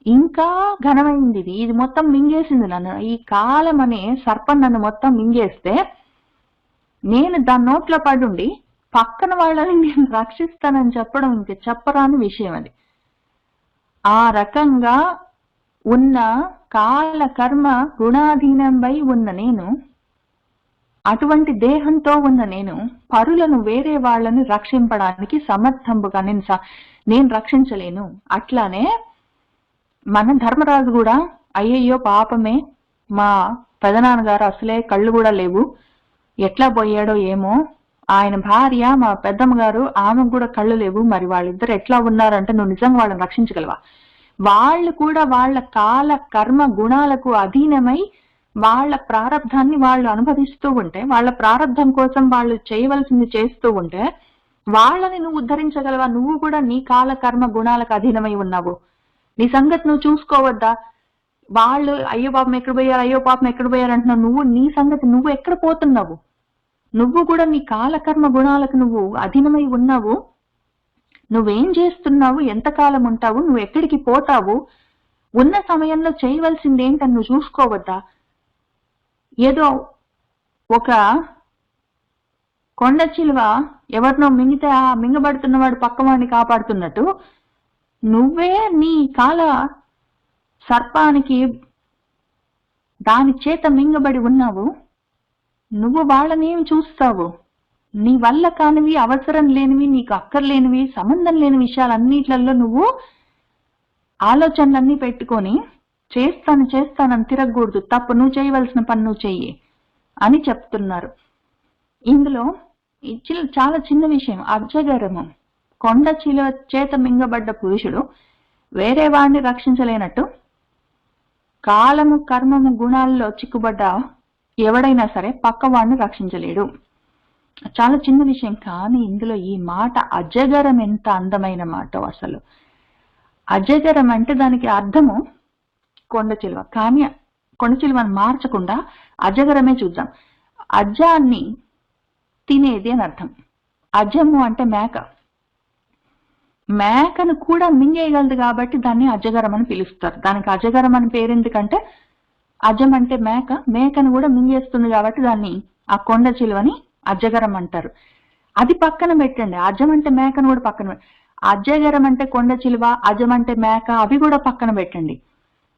ఇంకా ఘనమైంది ఇది. ఇది మొత్తం మింగేసింది నన్ను. ఈ కాలం అనే సర్పం నన్ను మొత్తం మింగేస్తే నేను దాని నోట్లో పడుండి పక్కన వాళ్ళని నేను రక్షిస్తానని చెప్పడం ఇంక చెప్పరాని విషయం అది. ఆ రకంగా ఉన్న కాల కర్మ గుణాధీనంపై ఉన్న నేను, అటువంటి దేహంతో ఉన్న నేను పరులను, వేరే వాళ్ళని రక్షింపడానికి సమర్థంబుగా నేను రక్షించలేను. అట్లానే మన ధర్మరాజు కూడా అయ్యయ్యో పాపమే, మా పెదనాన్నగారు అసలే కళ్ళు కూడా లేవు, ఎట్లా పోయాడో ఏమో, ఆయన భార్య మా పెద్దమ్మ గారు ఆమెకు కూడా కళ్ళు లేవు, మరి వాళ్ళిద్దరు ఎట్లా ఉన్నారంటే నువ్వు నిజంగా వాళ్ళని రక్షించగలవా? వాళ్ళు కూడా వాళ్ళ కాల కర్మ గుణాలకు అధీనమై వాళ్ళ ప్రారంధాన్ని వాళ్ళు అనుభవిస్తూ ఉంటే, వాళ్ళ ప్రారంధం కోసం వాళ్ళు చేయవలసింది చేస్తూ ఉంటే వాళ్ళని నువ్వు ఉద్ధరించగలవా? నువ్వు కూడా నీ కాల కర్మ గుణాలకు అధీనమై ఉన్నావు, నీ సంగతి నువ్వు చూసుకోవద్దా? వాళ్ళు అయ్యో పాపం ఎక్కడ పోయారు, అయ్యో పాపం ఎక్కడ పోయారు అంటున్నావు, నువ్వు నీ సంగతి నువ్వు ఎక్కడ పోతున్నావు? నువ్వు కూడా నీ కాలకర్మ గుణాలకు నువ్వు అధీనమై ఉన్నావు. నువ్వేం చేస్తున్నావు, ఎంతకాలం ఉంటావు, నువ్వు ఎక్కడికి పోతావు, ఉన్న సమయంలో చేయవలసింది ఏంటని నువ్వు చూసుకోవద్దా? ఏదో ఒక కొండ చిలువ ఎవరినో మింగితే ఆ మింగబడుతున్నవాడు పక్కవాడిని కాపాడుతున్నట్టు నువ్వే నీ కాల సర్పానికి దాని చేత మింగబడి ఉన్నావు. నువ్వు వాళ్ళని ఏమి చూస్తావు? నీ వల్ల కానివి, అవసరం లేనివి, నీకు అక్కర్లేనివి, సంబంధం లేని విషయాలన్నిట్లలో నువ్వు ఆలోచనలన్నీ పెట్టుకొని చేస్తానని తిరగకూడదు. తప్పు, నువ్వు చేయవలసిన పని నువ్వు చెయ్యి అని చెప్తున్నారు. ఇందులో చాలా చిన్న విషయం, అజగరము. కొండ చిలువ చేత మింగబడ్డ పురుషుడు వేరే వాడిని రక్షించలేనట్టు, కాలము, కర్మము, గుణాల్లో చిక్కుబడ్డ ఎవడైనా సరే పక్క వాడిని రక్షించలేడు. చాలా చిన్న విషయం, కానీ ఇందులో ఈ మాట అజగరం ఎంత అందమైన మాట. అసలు అజగరం అంటే దానికి అర్థము కొండ చిలువ, కానీ కొండ చిలువని మార్చకుండా అజగరమే చూద్దాం. అజాన్ని తినేది అని అర్థం. అజము అంటే మేక, మేకను కూడా మింగేయగలదు కాబట్టి దాన్ని అజగరం అని పిలుస్తారు. దానికి అజగరం అని పేరు ఎందుకంటే అజం అంటే మేక, మేకను కూడా మింగేస్తుంది కాబట్టి దాన్ని, ఆ కొండ చిలువని అజగరం అంటారు. అది పక్కన పెట్టండి, అజం అంటే మేకను కూడా పక్కన పెట్టండి. అజగరం అంటే కొండ చిలువ, అజం అంటే మేక, అవి కూడా పక్కన పెట్టండి.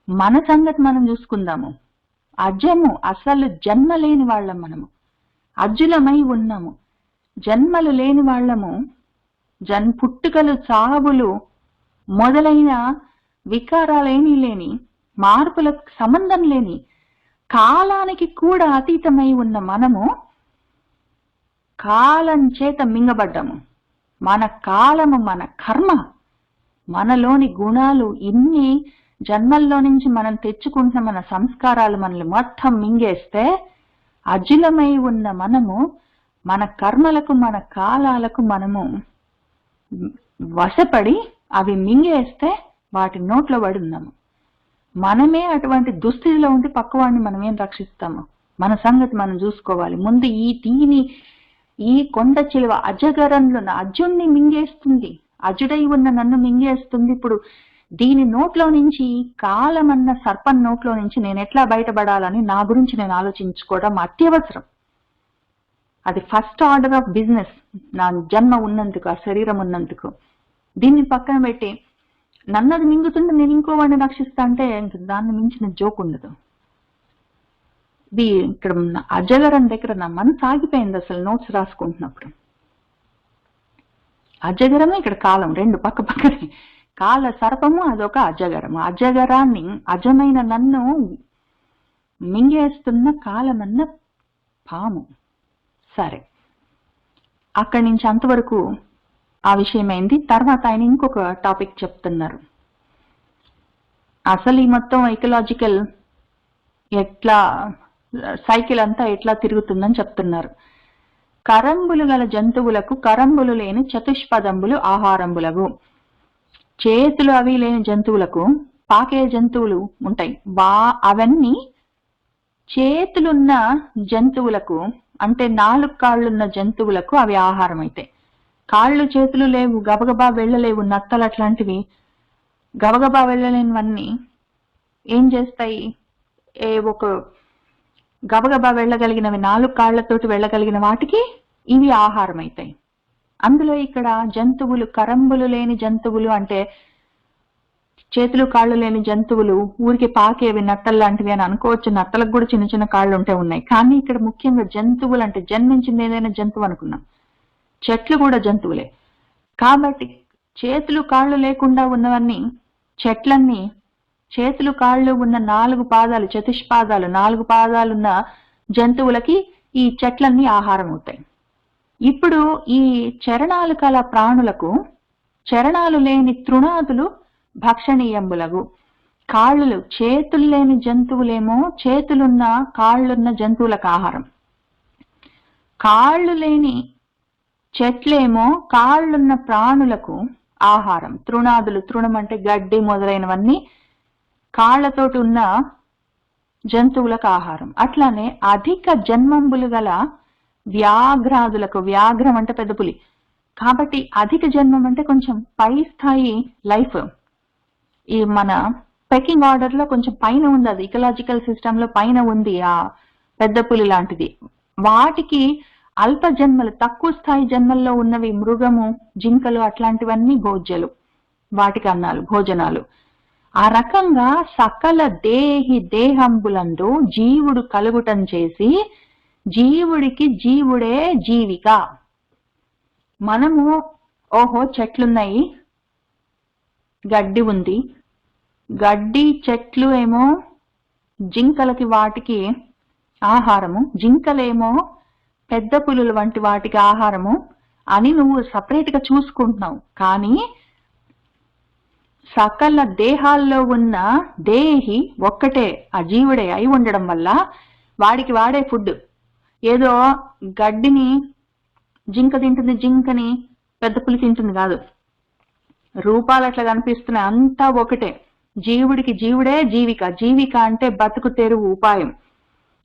మన సంగతి మనం చూసుకుందాము. అజము అసలు జన్మ లేని వాళ్ళం, మనము అజులమై ఉన్నాము, జన్మలు లేని వాళ్ళము. పుట్టుకలు, చావులు మొదలైన వికారాలేమీ లేని, మార్పులకు సంబంధం లేని, కాలానికి కూడా అతీతమై ఉన్న మనము కాలం చేత మింగబడ్డాము. మన కాలము, మన కర్మ, మనలోని గుణాలు, ఇన్ని జన్మల్లో నుంచి మనం తెచ్చుకుంటున్న మన సంస్కారాలు మనల్ని మొత్తం మింగేస్తే, అజులమై ఉన్న మనము మన కర్మలకు, మన కాలాలకు మనము వశపడి అవి మింగేస్తే వాటి నోట్లో పడి ఉన్నాము. మనమే అటువంటి దుస్థితిలో ఉండి పక్కవాడిని మనం ఏం రక్షిస్తాము? మన సంగతి మనం చూసుకోవాలి. ముందు ఈ కొండ చిలువ అజగరంలో అజుణ్ణి మింగేస్తుంది, అజుడై ఉన్న నన్ను మింగేస్తుంది. ఇప్పుడు దీని నోట్లో నుంచి, కాలమన్న సర్పం నోట్లో నుంచి నేను ఎట్లా బయటపడాలని నా గురించి నేను ఆలోచించుకోవడం అత్యవసరం. అది ఫస్ట్ ఆర్డర్ ఆఫ్ బిజినెస్. నా జన్మ ఉన్నందుకు, ఆ శరీరం ఉన్నందుకు. దీన్ని పక్కన పెట్టి నన్నది మింగుతుంటే నేను ఇంకో వాడిని రక్షిస్తా అంటే దాన్ని మించిన జోక్ ఉండదు. ఇది ఇక్కడ అజగరం దగ్గర నా మనసు ఆగిపోయింది అసలు నోట్స్ రాసుకుంటున్నప్పుడు. అజగరమే, ఇక్కడ కాలం, రెండు పక్క పక్కనే. కాల సర్పము అదొక అజగరము. అజగరాన్ని, అజమైన నన్ను మింగేస్తున్న కాలమన్న పాము. సరే, అక్కడి నుంచి అంతవరకు ఆ విషయమైంది. తర్వాత ఆయన ఇంకొక టాపిక్ చెప్తున్నారు. అసలు ఈ మొత్తం ఎకలాజికల్ ఎట్లా సైకిల్ అంతా ఎట్లా తిరుగుతుందని చెప్తున్నారు. కరంబులు గల జంతువులకు కరంబులు లేని చతుష్పదంబులు ఆహారంబులగు. చేతులు అవి లేని జంతువులకు, పాకే జంతువులు ఉంటాయి, అవన్నీ చేతులున్న జంతువులకు, అంటే 4 కాళ్ళున్న జంతువులకు అవి ఆహారం అవుతాయి. కాళ్ళు చేతులు లేవు, గబగబా వెళ్ళలేవు, నత్తలు అట్లాంటివి గబగబా వెళ్ళలేనివన్నీ ఏం చేస్తాయి? ఒక గబగబా వెళ్ళగలిగినవి, 4 కాళ్లతోటి వెళ్ళగలిగిన వాటికి ఇవి ఆహారం అవుతాయి. అందులో ఇక్కడ జంతువులు, కరంబులు లేని జంతువులు అంటే చేతులు కాళ్ళు లేని జంతువులు, ఊరికి పాకేవి, నత్తలు లాంటివి అని అనుకోవచ్చు. నత్తలకు కూడా చిన్న చిన్న కాళ్ళు ఉన్నాయి. కానీ ఇక్కడ ముఖ్యంగా జంతువులు అంటే జన్మించింది ఏదైనా జంతువు అనుకున్నాం. చెట్లు కూడా జంతువులే. కాబట్టి చేతులు కాళ్ళు లేకుండా ఉన్నవన్నీ, చెట్లన్నీ చేతులు కాళ్ళు ఉన్న 4 పాదాలు, చతుష్పాదాలు, 4 పాదాలున్న జంతువులకి ఈ చెట్లన్నీ ఆహారం అవుతాయి. ఇప్పుడు ఈ చరణాలు కల ప్రాణులకు, చరణాలు లేని తృణాదులు భక్షణీయంబులగు. కాళ్ళు, చేతులు లేని జంతువులేమో చేతులున్న కాళ్ళున్న జంతువులకు ఆహారం, కాళ్ళు లేని చెట్లేమో కాళ్ళున్న ప్రాణులకు ఆహారం. తృణాదులు, తృణం అంటే గడ్డి మొదలైనవన్నీ కాళ్లతోటి ఉన్న జంతువులకు ఆహారం. అట్లానే అధిక జన్మంబులు గల వ్యాఘ్రాదులకు, వ్యాఘ్రం అంటే పెద్ద పులి, కాబట్టి అధిక జన్మం అంటే కొంచెం పై స్థాయి లైఫ్. ఈ మన పెకింగ్ ఆర్డర్ లో కొంచెం పైన ఉంది, అది ఇకలాజికల్ సిస్టమ్ లో పైన ఉంది ఆ పెద్ద పులి లాంటిది. వాటికి అల్ప జన్మలు, తక్కువ స్థాయి జన్మల్లో ఉన్నవి మృగము, జింకలు అట్లాంటివన్నీ భోజ్యాలు, వాటికి అన్నాలు, భోజనాలు. ఆ రకంగా సకల దేహంబులందు జీవుడు కలుగుటం చేసి జీవుడికి జీవుడే జీవిక. మనము ఓహో చెట్లున్నాయి, గడ్డి ఉంది, గడ్డి చెట్లు ఏమో జింకలకి వాటికి ఆహారము, జింకలేమో పెద్ద పులుల వంటి వాటికి ఆహారము అని నువ్వు సపరేట్గా చూసుకుంటున్నావు. కానీ సకల దేహాల్లో ఉన్న దేహి ఒక్కటే, ఆ జీవుడే అయి ఉండడం వల్ల వాడికి వాడే ఫుడ్. ఏదో గడ్డిని జింక తింటుంది, జింకని పెద్ద పులి తింటుంది కాదు. రూపాలు అట్లా కనిపిస్తున్నాయి, అంతా ఒకటే. జీవుడికి జీవుడే జీవిక. జీవిక అంటే బతుకు తెరువు, ఉపాయం.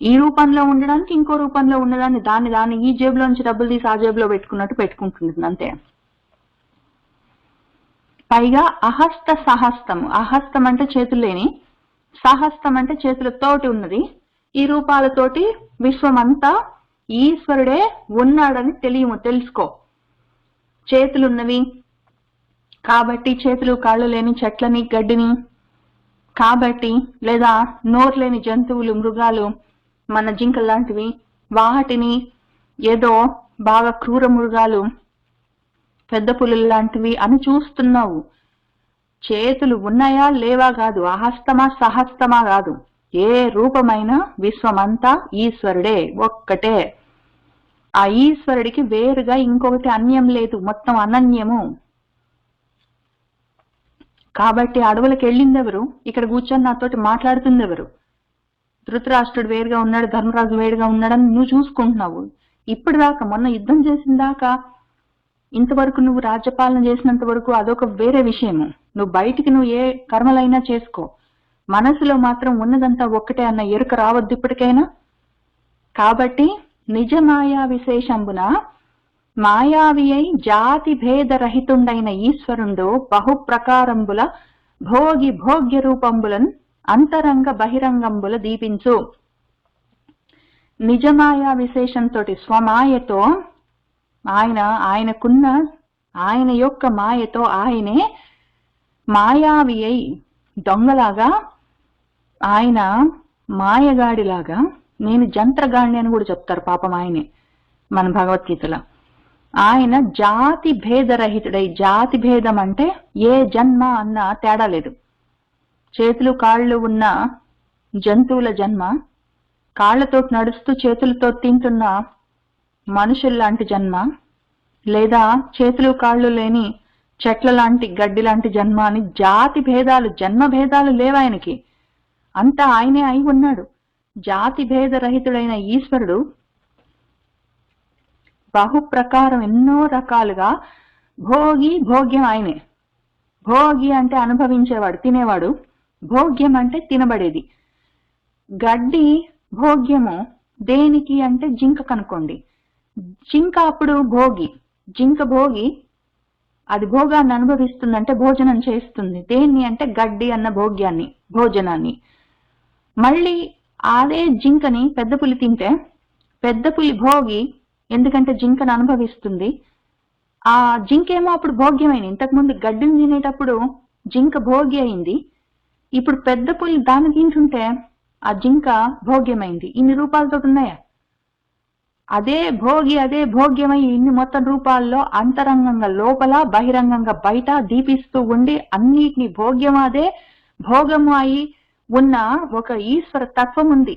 ఈ రూపంలో ఉండడానికి ఇంకో రూపంలో ఉండడాన్ని దాన్ని ఈ జేబులో నుంచి డబ్బులు తీసి ఆ జేబులో పెట్టుకున్నట్టు పెట్టుకుంటుంది అంతే. పైగా అహస్త సహస్తము. అహస్తం అంటే చేతులు లేని, సహస్తం అంటే చేతులతోటి ఉన్నది. ఈ రూపాలతోటి విశ్వమంతా ఈశ్వరుడే ఉన్నాడని తెలుసుకో. చేతులున్నవి కాబట్టి చేతులు కాళ్ళు లేని చెట్లని, గడ్డిని కాబట్టి, లేదా నోరు లేని జంతువులు, మృగాలు, మన జింకలు లాంటివి, వాటిని ఏదో బాగా క్రూర మృగాలు, పెద్ద పులులు లాంటివి అని చూస్తున్నావు. చేతులు ఉన్నాయా లేవా కాదు, అహస్తమా సహస్తమా కాదు, ఏ రూపమైన విశ్వమంతా ఈశ్వరుడే ఒక్కటే. ఆ ఈశ్వరుడికి వేరుగా ఇంకొకటి అన్యం లేదు, మొత్తం అనన్యము. కాబట్టి అడవులకు వెళ్ళింది ఎవరు? ఇక్కడ కూర్చొని నాతోటి మాట్లాడుతుంది ఎవరు? ధృతరాష్ట్రుడు వేరుగా ఉన్నాడు, ధర్మరాజు వేరుగా ఉన్నాడని నువ్వు చూసుకుంటున్నావు. ఇప్పటిదాకా, మొన్న యుద్ధం చేసిన దాకా, ఇంతవరకు నువ్వు రాజ్యపాలన చేసినంత వరకు అదొక వేరే విషయము. నువ్వు బయటికి నువ్వు ఏ కర్మలైనా చేసుకో, మనసులో మాత్రం ఉన్నదంతా ఒక్కటే అన్న ఎరుక రావద్దు ఇప్పటికైనా. కాబట్టి నిజ మాయా విశేషంబున మాయావి అయి జాతి భేద రహితుండైన ఈశ్వరుండు బహుప్రకారంబుల భోగి భోగ్య రూపంబులన్ అంతరంగ బహిరంగంబుల దీపించు. నిజమాయా విశేషంతో, స్వమాయతో, ఆయన యొక్క మాయతో ఆయనే మాయావి అయి, దొంగలాగా, ఆయన మాయగాడిలాగా, నేను జంత్రగాడిని అని కూడా చెప్తారు పాపం ఆయనే మన భగవద్గీతలో. ఆయన జాతి భేదరహితుడై, జాతి భేదం అంటే ఏ జన్మ అన్న తేడా లేదు. చేతులు కాళ్ళు ఉన్న జంతువుల జన్మ, కాళ్లతో నడుస్తూ చేతులతో తింటున్న మనుషుల లాంటి జన్మ, లేదా చేతులు కాళ్ళు లేని చెట్ల లాంటి గడ్డి లాంటి జన్మ అని జాతి భేదాలు, జన్మ భేదాలు లేవు ఆయనకి. అంతా ఆయనే అయి ఉన్నాడు. జాతి భేదరహితుడైన ఈశ్వరుడు బహుప్రకారం, ఎన్నో రకాలుగా, భోగి భోగ్యం ఆయనే. భోగి అంటే అనుభవించేవాడు, తినేవాడు. భోగ్యం అంటే తినబడేది. గడ్డి భోగ్యము దేనికి అంటే జింక కనుకోండి. జింక అప్పుడు భోగి, జింక భోగి, అది భోగాన్ని అనుభవిస్తుందంటే భోజనం చేస్తుంది. దేన్ని అంటే గడ్డి అన్న భోగ్యాన్ని, భోజనాన్ని. మళ్ళీ అదే జింకని పెద్ద పులి తింటే పెద్ద పులి భోగి, ఎందుకంటే జింకను అనుభవిస్తుంది. ఆ జింకేమో అప్పుడు భోగ్యమైంది. ఇంతకుముందు గడ్డిని తినేటప్పుడు జింక భోగి అయింది. ఇప్పుడు పెద్ద పులి దాన్ని తింటుంటే ఆ జింక భోగ్యమైంది. ఇన్ని రూపాలతో ఉన్నాయా? అదే భోగి, అదే భోగ్యమై ఇన్ని మొత్తం రూపాల్లో అంతరంగంగా లోపల, బహిరంగంగా బయట దీపిస్తూ ఉండి అన్నిటిని భోగ్యం అదే భోగము అయి ఉన్న ఒక ఈశ్వర తత్వం ఉంది.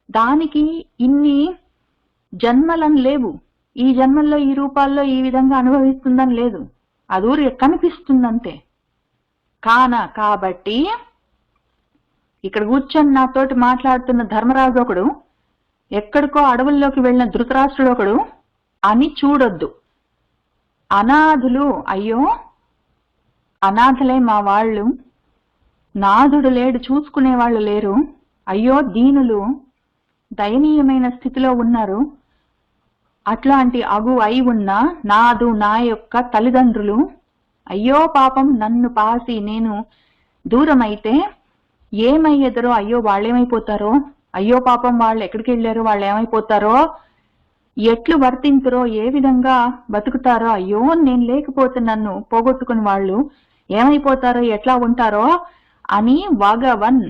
దానికి ఇన్ని జన్మలను లేవు. ఈ జన్మల్లో ఈ రూపాల్లో ఈ విధంగా అనుభవిస్తుందని లేదు, అది ఊరి కనిపిస్తుందంతే. కాబట్టి ఇక్కడ కూర్చొని నాతోటి మాట్లాడుతున్న ధర్మరాజు ఒకడు, ఎక్కడికో అడవుల్లోకి వెళ్ళిన ధృతరాష్ట్రుడు ఒకడు అని చూడొద్దు. అనాథులు, అయ్యో అనాథలే మా వాళ్ళు, నాథుడు లేడు, చూసుకునే వాళ్ళు లేరు, అయ్యో దీనులు దయనీయమైన స్థితిలో ఉన్నారు, అట్లాంటి అగు అయి ఉన్న నాదు నా యొక్క తల్లిదండ్రులు, అయ్యో పాపం నన్ను పాసి నేను దూరం అయితే ఏమయ్యేదరో, అయ్యో వాళ్ళేమైపోతారో, అయ్యో పాపం వాళ్ళు ఎక్కడికి వెళ్ళారో, వాళ్ళు ఏమైపోతారో, ఎట్లు వర్తింతురో, ఏ విధంగా బతుకుతారో, అయ్యో నేను లేకపోతే నన్ను పోగొట్టుకుని వాళ్ళు ఏమైపోతారో, ఎట్లా ఉంటారో అని వగవన్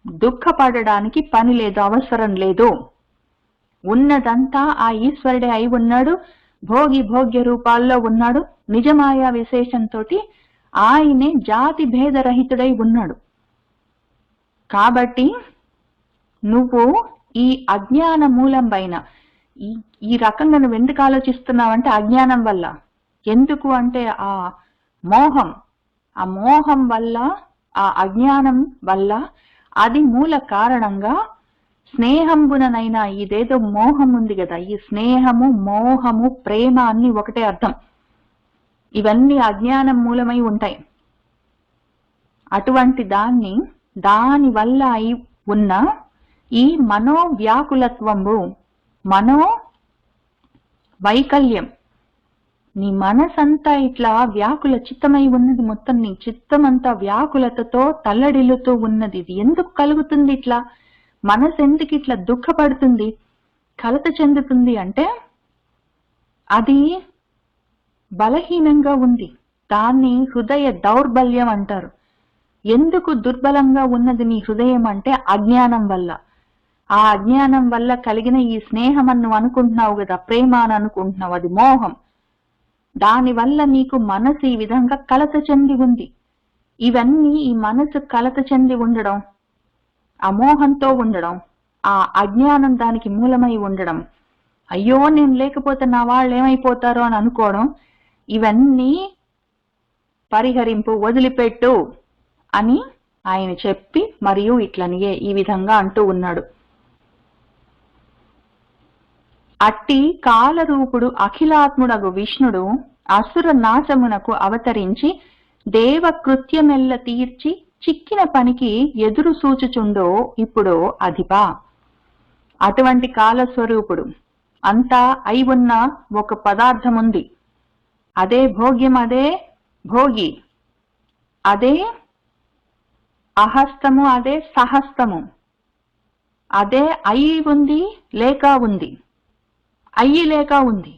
దుఃఖపడడానికి పని లేదు, అవసరం లేదు. ఉన్నదంతా ఆ ఈశ్వరుడే అయి ఉన్నాడు. భోగి భోగ్య రూపాల్లో ఉన్నాడు. నిజమాయా విశేషంతో ఆయనే జాతి భేదరహితుడై ఉన్నాడు. కాబట్టి నువ్వు ఈ అజ్ఞాన మూలం పైన ఈ రకంగా నువ్వు ఎందుకు ఆలోచిస్తున్నావంటే అజ్ఞానం వల్ల. ఎందుకు అంటే ఆ మోహం వల్ల, ఆ అజ్ఞానం వల్ల, అది మూల కారణంగా స్నేహంబుననైనా ఇదేదో మోహం ఉంది కదా, ఈ స్నేహము మోహము ప్రేమ అన్ని ఒకటే అర్థం. ఇవన్నీ అజ్ఞానం మూలమై ఉంటాయి. అటువంటి దాని వల్ల అయి ఉన్న ఈ మనోవ్యాకులత్వము, మనో వైకల్యం, నీ మనసంతా ఇట్లా వ్యాకుల చిత్తమై ఉన్నది. మొత్తం నీ చిత్తమంతా వ్యాకులతతో తల్లడిల్లుతూ ఉన్నది. ఇది ఎందుకు కలుగుతుంది? ఇట్లా మనసు ఎందుకు ఇట్లా దుఃఖపడుతుంది, కలత చెందుతుంది అంటే అది బలహీనంగా ఉంది. దాన్ని హృదయ దౌర్బల్యం అంటారు. ఎందుకు దుర్బలంగా ఉన్నది నీ హృదయం అంటే అజ్ఞానం వల్ల. ఆ అజ్ఞానం వల్ల కలిగిన ఈ స్నేహం అని నువ్వు అనుకుంటున్నావు కదా, ప్రేమ అని అనుకుంటున్నావు, అది మోహం. దానివల్ల నీకు మనసు ఈ విధంగా కలత చెంది ఉంది. ఇవన్నీ ఈ మనసు కలత చెంది ఉండడం, అమోహంతో ఉండడం, ఆ అజ్ఞానం దానికి మూలమై ఉండడం, అయ్యో నేను లేకపోతే నా వాళ్ళు ఏమైపోతారో అని అనుకోవడం, ఇవన్నీ పరిహరింపు, వదిలిపెట్టు అని ఆయన చెప్పి మరియు ఇట్లనియే ఈ విధంగా అంటూ ఉన్నాడు. అట్టి కాలరూపుడు అఖిలాత్ముడగు విష్ణుడు అసుర నాశమునకు అవతరించి దేవకృత్యమెల్ల తీర్చి చిక్కిన పనికి ఎదురు సూచుచుండో ఇప్పుడు అధిపా. అటువంటి కాలస్వరూపుడు, అంతా అయి ఉన్న ఒక పదార్థం ఉంది. అదే భోగ్యం, అదే భోగి, అదే అహస్తము, అదే సహస్తము, అదే అయి ఉంది లేక ఉంది, అయ్యి లేక ఉంది,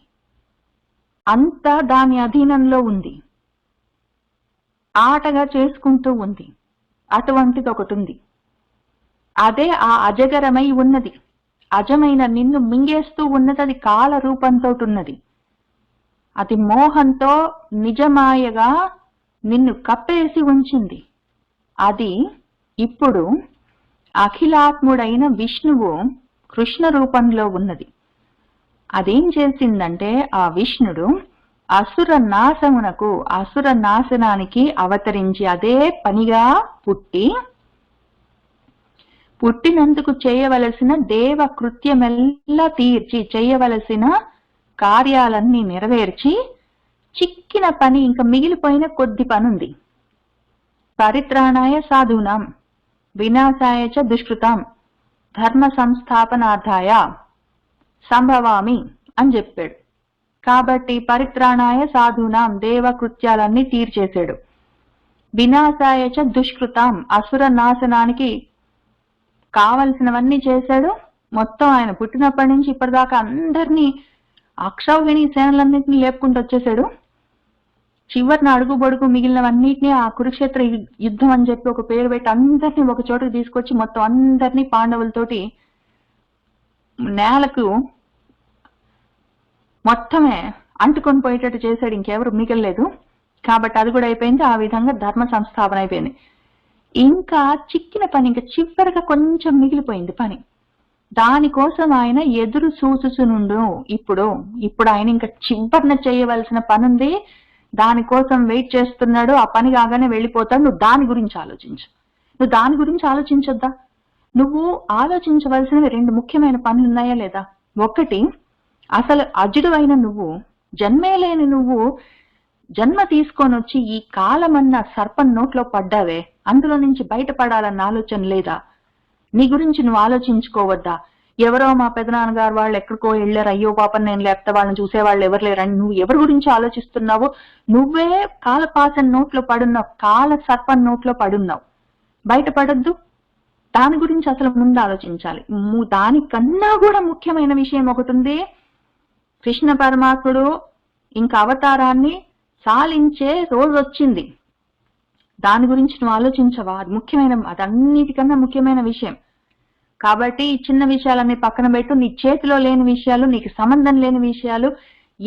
అంతా దాని అధీనంలో ఉంది, ఆటగా చేసుకుంటూ ఉంది. అటువంటిది ఒకటి ఉంది. అదే ఆ అజగరమై ఉన్నది. అజమైన నిన్ను మింగేస్తూ ఉన్నది. అది కాల రూపంతో ఉన్నది. అది మోహంతో నిజమాయగా నిన్ను కప్పేసి ఉంచింది. అది ఇప్పుడు అఖిలాత్ముడైన విష్ణువు కృష్ణ రూపంలో ఉన్నది. అదేం చేసిందంటే ఆ విష్ణుడు అసుర నాశమునకు, అసుర నాశనానికి అవతరించి అదే పనిగా పుట్టినందుకు చేయవలసిన దేవ కృత్యమెల్లా తీర్చి, చేయవలసిన కార్యాలన్నీ నెరవేర్చి, చిక్కిన పని ఇంకా మిగిలిపోయిన కొద్ది పనుంది. పరిత్రాణాయ సాధూనాం వినాశాయ చ దుష్కృతాం ధర్మ సంస్థాపనార్థాయ సంభవామి అని చెప్పాడు. కాబట్టి పరిత్రాణాయ సాధూనాం దేవ కృత్యాలన్నీ తీర్చేశాడు. వినాశాయ చ దుష్కృతాం అసుర నాశనానికి కావలసినవన్నీ చేశాడు. మొత్తం ఆయన పుట్టినప్పటి నుంచి ఇప్పటిదాకా అందరినీ అక్షౌహిణి సేనలన్నింటినీ లేపుకుంటూ వచ్చేసాడు. చివరిన అడుగు బొడుగు మిగిలినవన్నిటినీ ఆ కురుక్షేత్ర యుద్ధం అని చెప్పి ఒక పేరు పెట్టి అందరినీ ఒక చోటుకు తీసుకొచ్చి మొత్తం అందరినీ పాండవులతోటి నేలకు మొత్తమే అంటుకొని పోయేటట్టు చేశాడు. ఇంకెవరు మిగలలేదు. కాబట్టి అది కూడా అయిపోయింది. ఆ విధంగా ధర్మ సంస్థాపన అయిపోయింది. ఇంకా చిక్కిన పని, ఇంకా చివరిగా కొంచెం మిగిలిపోయింది పని. దానికోసం ఆయన ఎదురు చూచుచునుండు. ఇప్పుడు ఆయన ఇంకా చివరిన చేయవలసిన పని ఉంది. దానికోసం వెయిట్ చేస్తున్నాడు. ఆ పని కాగానే వెళ్ళిపోతాడు. నువ్వు దాని గురించి ఆలోచించు. నువ్వు దాని గురించి ఆలోచించొద్దా? నువ్వు ఆలోచించవలసినవి రెండు ముఖ్యమైన పనులు ఉన్నాయా లేదా? ఒకటి, అసలు అజుడు అయిన నువ్వు, జన్మే లేని నువ్వు జన్మ తీసుకొని వచ్చి ఈ కాలమన్న సర్పం నోట్లో పడ్డావే, అందులో నుంచి బయటపడాలన్న ఆలోచన లేదా? నీ గురించి నువ్వు ఆలోచించుకోవద్దా? ఎవరో మా పెదనాన్నగారు వాళ్ళు ఎక్కడికో వెళ్ళారు, అయ్యో పాపం నేను లేకపోతే వాళ్ళని చూసేవాళ్ళు ఎవరు లేరని నువ్వు ఎవరి గురించి ఆలోచిస్తున్నావు? నువ్వే కాలపాసం నోట్లో పడున్నావు, కాల సర్పం నోట్లో పడున్నావు. బయటపడద్దు. దాని గురించి అసలు ముందు ఆలోచించాలి. దానికన్నా కూడా ముఖ్యమైన విషయం ఒకటి ఉంది. కృష్ణ పరమాత్ముడు ఇంకా అవతారాన్ని సాలించే రోజు వచ్చింది. దాని గురించి నువ్వు ఆలోచించవా? అది ముఖ్యమైన, అది అన్నిటికన్నా ముఖ్యమైన విషయం. కాబట్టి ఈ చిన్న విషయాలన్నీ పక్కన పెట్టు. నీ చేతిలో లేని విషయాలు, నీకు సంబంధం లేని విషయాలు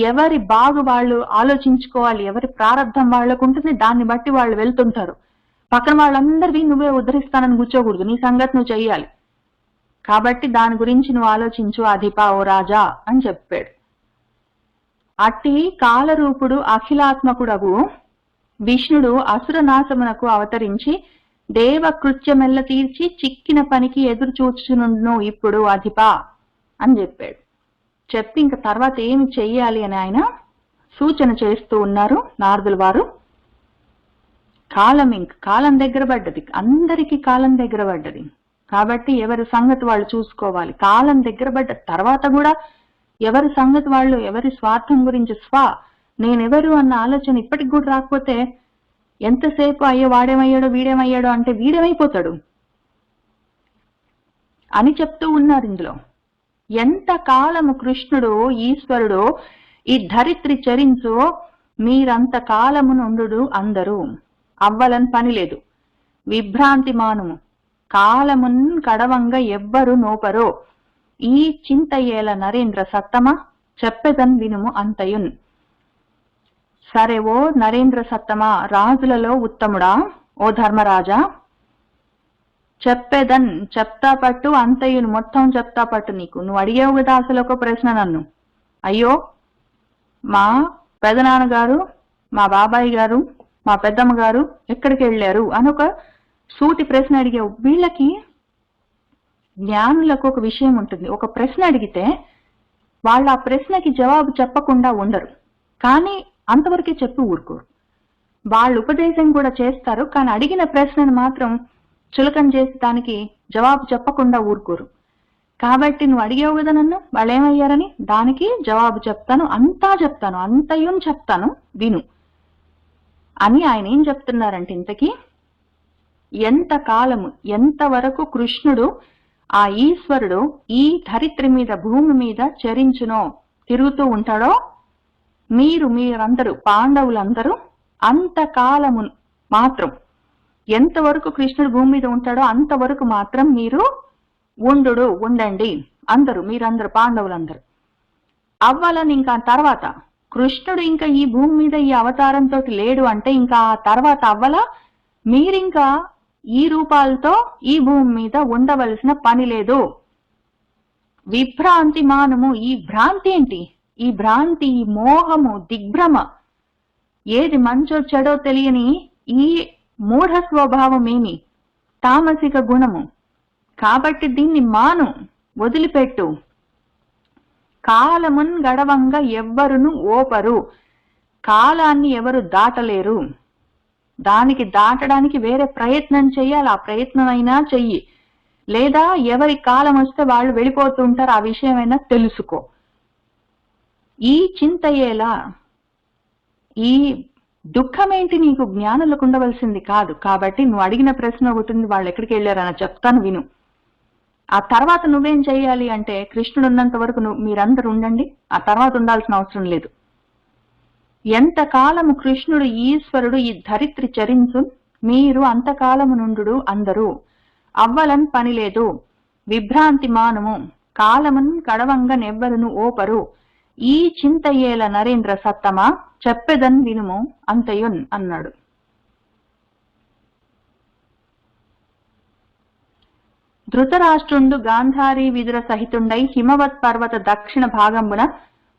ఎవరి బాగు వాళ్ళు ఆలోచించుకోవాలి, ఎవరి ప్రారంధం వాళ్ళకు ఉంటుంది, దాన్ని బట్టి వాళ్ళు వెళ్తుంటారు. పక్కన వాళ్ళందరివి నువ్వే ఉద్ధరిస్తానని కూర్చోకూడదు, నీ సంగతి నువ్వు చెయ్యాలి. కాబట్టి దాని గురించి నువ్వు ఆలోచించు అధిపా ఓ రాజా అని చెప్పాడు. అట్టి కాలరూపుడు అఖిలాత్మకుడగు విష్ణుడు అసురనాశమునకు అవతరించి దేవకృత్యమెల్ల తీర్చి చిక్కిన పనికి ఎదురు చూచునుండును ఇప్పుడు అధిపా అని చెప్పాడు. చెప్పి ఇంక తర్వాత ఏమి చెయ్యాలి అని ఆయన సూచన చేస్తూ ఉన్నారు నారదుల వారు. కాలం దగ్గర పడ్డది, అందరికీ కాలం దగ్గర పడ్డది. కాబట్టి ఎవరి సంగతి వాళ్ళు చూసుకోవాలి. కాలం దగ్గర పడ్డ తర్వాత కూడా ఎవరి సంగతి వాళ్ళు, ఎవరి స్వార్థం గురించి నేనెవరు అన్న ఆలోచన ఇప్పటికి కూడా రాకపోతే ఎంతసేపు అయ్యో వాడేమయ్యాడో వీడేమయ్యాడో అంటే వీడేమైపోతాడు అని చెప్తూ ఉన్నారు ఇందులో. ఎంత కాలము కృష్ణుడు ఈశ్వరుడు ఈ ధరిత్రి చరించో మీరంత కాలము నుండు అందరూ అవ్వలని పని లేదు. విభ్రాంతి మానుము కాలమున్ కడవంగా ఎవ్వరు నోపరో ఈ చింతయేల నరేంద్ర సత్తమ చెప్పెదన్ వినుము అంతయున్. సరే ఓ నరేంద్ర సత్తమా, రాజులలో ఉత్తముడా, ఓ ధర్మరాజా, చెప్పేదన్ చెప్తా పట్టు అంతయును మొత్తం చెప్తా పట్టు. నువ్వు అడిగేవు కదా అసలు ఒక ప్రశ్న నన్ను, అయ్యో మా పెదనాన్నగారు, మా బాబాయ్ గారు, మా పెద్దమ్మ గారు ఎక్కడికి వెళ్ళారు అని ఒక సూటి ప్రశ్న అడిగావు. వీళ్ళకి జ్ఞానులకు ఒక విషయం ఉంటుంది, ఒక ప్రశ్న అడిగితే వాళ్ళు ఆ ప్రశ్నకి జవాబు చెప్పకుండా ఉండరు, కానీ అంతవరకే చెప్పి ఊరుకోరు. వాళ్ళు ఉపదేశం కూడా చేస్తారు, కానీ అడిగిన ప్రశ్నను మాత్రం చులకం చేసి దానికి జవాబు చెప్పకుండా ఊరుకోరు. కాబట్టి నువ్వు అడిగావు కదా నన్ను వాళ్ళు ఏమయ్యారని, దానికి జవాబు చెప్తాను, అంతా చెప్తాను, అంతయుని చెప్తాను విను అని ఆయన ఏం చెప్తున్నారంటే, ఇంతకీ ఎంత కాలము ఎంతవరకు కృష్ణుడు ఆ ఈశ్వరుడు ఈ ధరిత్రి మీద భూమి మీద చరించునో తిరుగుతూ ఉంటాడో మీరందరూ పాండవులందరూ అంతకాలము మాత్రం, ఎంతవరకు కృష్ణుడు భూమి మీద ఉంటాడో అంతవరకు మాత్రం మీరు ఉండండి అందరూ, మీరందరూ పాండవులందరూ. అవ్వాలని ఇంకా తర్వాత కృష్ణుడు ఇంకా ఈ భూమి మీద ఈ అవతారంతో లేడు అంటే ఇంకా ఆ తర్వాత అవ్వాల మీరింకా ఈ రూపాలతో ఈ భూమి మీద ఉండవలసిన పని లేదు. విభ్రాంతి మానము, ఈ భ్రాంతి ఏంటి, ఈ భ్రాంతి, ఈ మోహము, దిగ్భ్రమ, ఏది మంచో చెడో తెలియని ఈ మూఢ స్వభావమేమి, తామసిక గుణము. కాబట్టి దీన్ని మాను, వదిలిపెట్టు. కాలమున్ గడవంగా ఎవ్వరును ఓపరు, కాలాన్ని ఎవరు దాటలేరు. దానికి దాటడానికి వేరే ప్రయత్నం చెయ్యాలి, ఆ ప్రయత్నం అయినా చెయ్యి, లేదా ఎవరి కాలం వస్తే వాళ్ళు వెళ్ళిపోతూ ఉంటారు, ఆ విషయమైనా తెలుసుకో. ఈ చింతయేలా, ఈ దుఃఖమేంటి నీకు జ్ఞానులకు ఉండవలసింది కాదు. కాబట్టి నువ్వు అడిగిన ప్రశ్న ఒకటి ఉంది, వాళ్ళు ఎక్కడికి వెళ్ళారని చెప్తాను విను. ఆ తర్వాత నువ్వేం చెయ్యాలి అంటే, కృష్ణుడు ఉన్నంత వరకు మీరందరూ ఉండండి, ఆ తర్వాత ఉండాల్సిన అవసరం లేదు. ఎంతకాలము కృష్ణుడు ఈశ్వరుడు ఈ ధరిత్రి చరించు మీరు అంతకాలము నుండు అందరూ అవ్వలని పని లేదు. విభ్రాంతి మానము కాలమున్ కడవంగా నెవ్వరును ఓపరు ఈ చింతయేల నరేంద్ర సత్తమా చెప్పెదన్ వినుము అంతయున్ అన్నాడు. ధృతరాష్ట్రుండు గాంధారీ విదుర సహితుండై హిమవత్ పర్వత దక్షిణ భాగంబున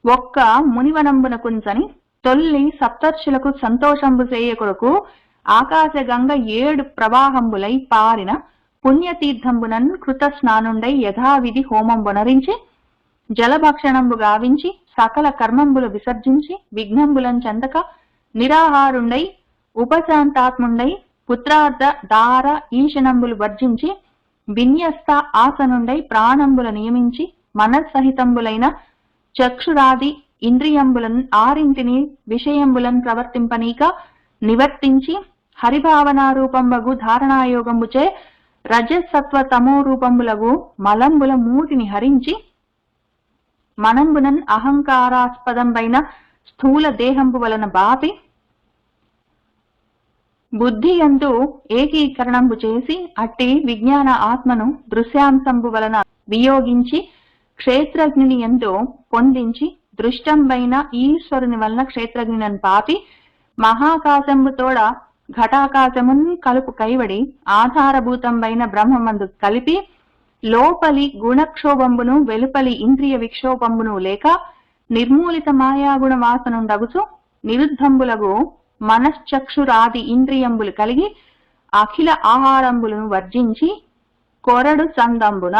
ఒక్క మునివనంబున కుంచని తొల్లి సప్తర్షులకు సంతోషంబు చేయ కొరకు ఆకాశగంగ 7 ప్రవాహంబులై పారిన పుణ్యతీర్థంబునన్ కృత స్నానుండై యథావిధి హోమంబునరించి జలభక్షణంబు గావించి సకల కర్మంబులు విసర్జించి విఘ్నంబులం చెందక నిరాహారుండై ఉపశాంతాత్ముండై పుత్రార్థ దార ఈశనంబులు వర్జించి విన్యస్త ఆసనుండై ప్రాణంబుల నియమించి మనస్సహితంబులైన చక్షురాది ఇంద్రియంబులను ఆరింటిని విషయంబులను ప్రవర్తింపనీక నివర్తించి హరిభావనారూపంబగు ధారణాయోగంబుచే రజసత్వ తమో రూపంబులగు మలంబుల మూటిని హరించి మనంబునన్ అహంకారాస్పదంబైన స్థూల దేహంబు వలన బాపి బుద్ధి యందు ఏకీకరణంబు చేసి అట్టి విజ్ఞాన ఆత్మను దృశ్యాంశంబు వలన వియోగించి క్షేత్రజ్ఞుని యందు పొందించి దృష్టంబైన ఈశ్వరుని వలన క్షేత్రజ్ఞునని పాపి మహాకాశంబుతోడ ఘటాకాశమున్ కలుపు కైవడి ఆధారభూతంబైన బ్రహ్మమందు కలిపి లోపలి గుణక్షోభంబును వెలుపలి ఇంద్రియ విక్షోభంబును లేక నిర్మూలిత మాయాగుణ వాసనుండగుచు నిరుద్ధంబులగు మనశ్చక్షురాది ఇంద్రియంబులు కలిగి అఖిల ఆహారంబులను వర్జించి కొరడు సందంబున.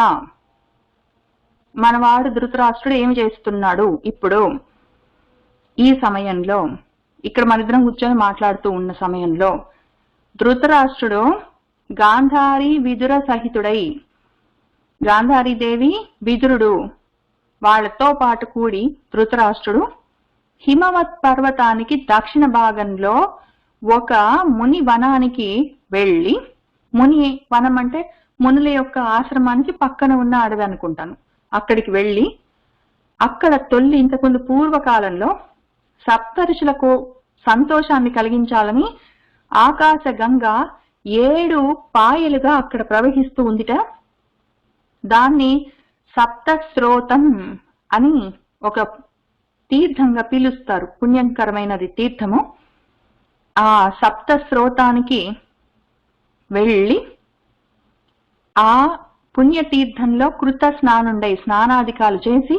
మనవాడు ధృతరాష్ట్రుడు ఏమి చేస్తున్నాడు ఇప్పుడు ఈ సమయంలో? ఇక్కడ మనిద్దరం కూర్చొని మాట్లాడుతూ ఉన్న సమయంలో ధృతరాష్ట్రుడు గాంధారి విదుర సహితుడై, గాంధారీదేవి విదురుడు వాళ్లతో పాటు కూడి ధృతరాష్ట్రుడు హిమవత్ పర్వతానికి దక్షిణ భాగంలో ఒక ముని వనానికి వెళ్ళి, ముని వనం అంటే మునుల యొక్క ఆశ్రమానికి పక్కన ఉన్న అడవి అనుకుంటాను, అక్కడికి వెళ్ళి అక్కడ తొల్లి ఇంతకుముందు పూర్వకాలంలో సప్తఋషులకు సంతోషాన్ని కలిగించాలని ఆకాశ గంగ 7 పాయలుగా అక్కడ ప్రవహిస్తూ ఉందిట. దాన్ని సప్తస్రోతం అని ఒక తీర్థంగా పిలుస్తారు, పుణ్యకరమైనది తీర్థము. ఆ సప్తస్రోతానికి వెళ్ళి ఆ పుణ్యతీర్థంలో కృత స్నానుండై స్నానాధికాలు చేసి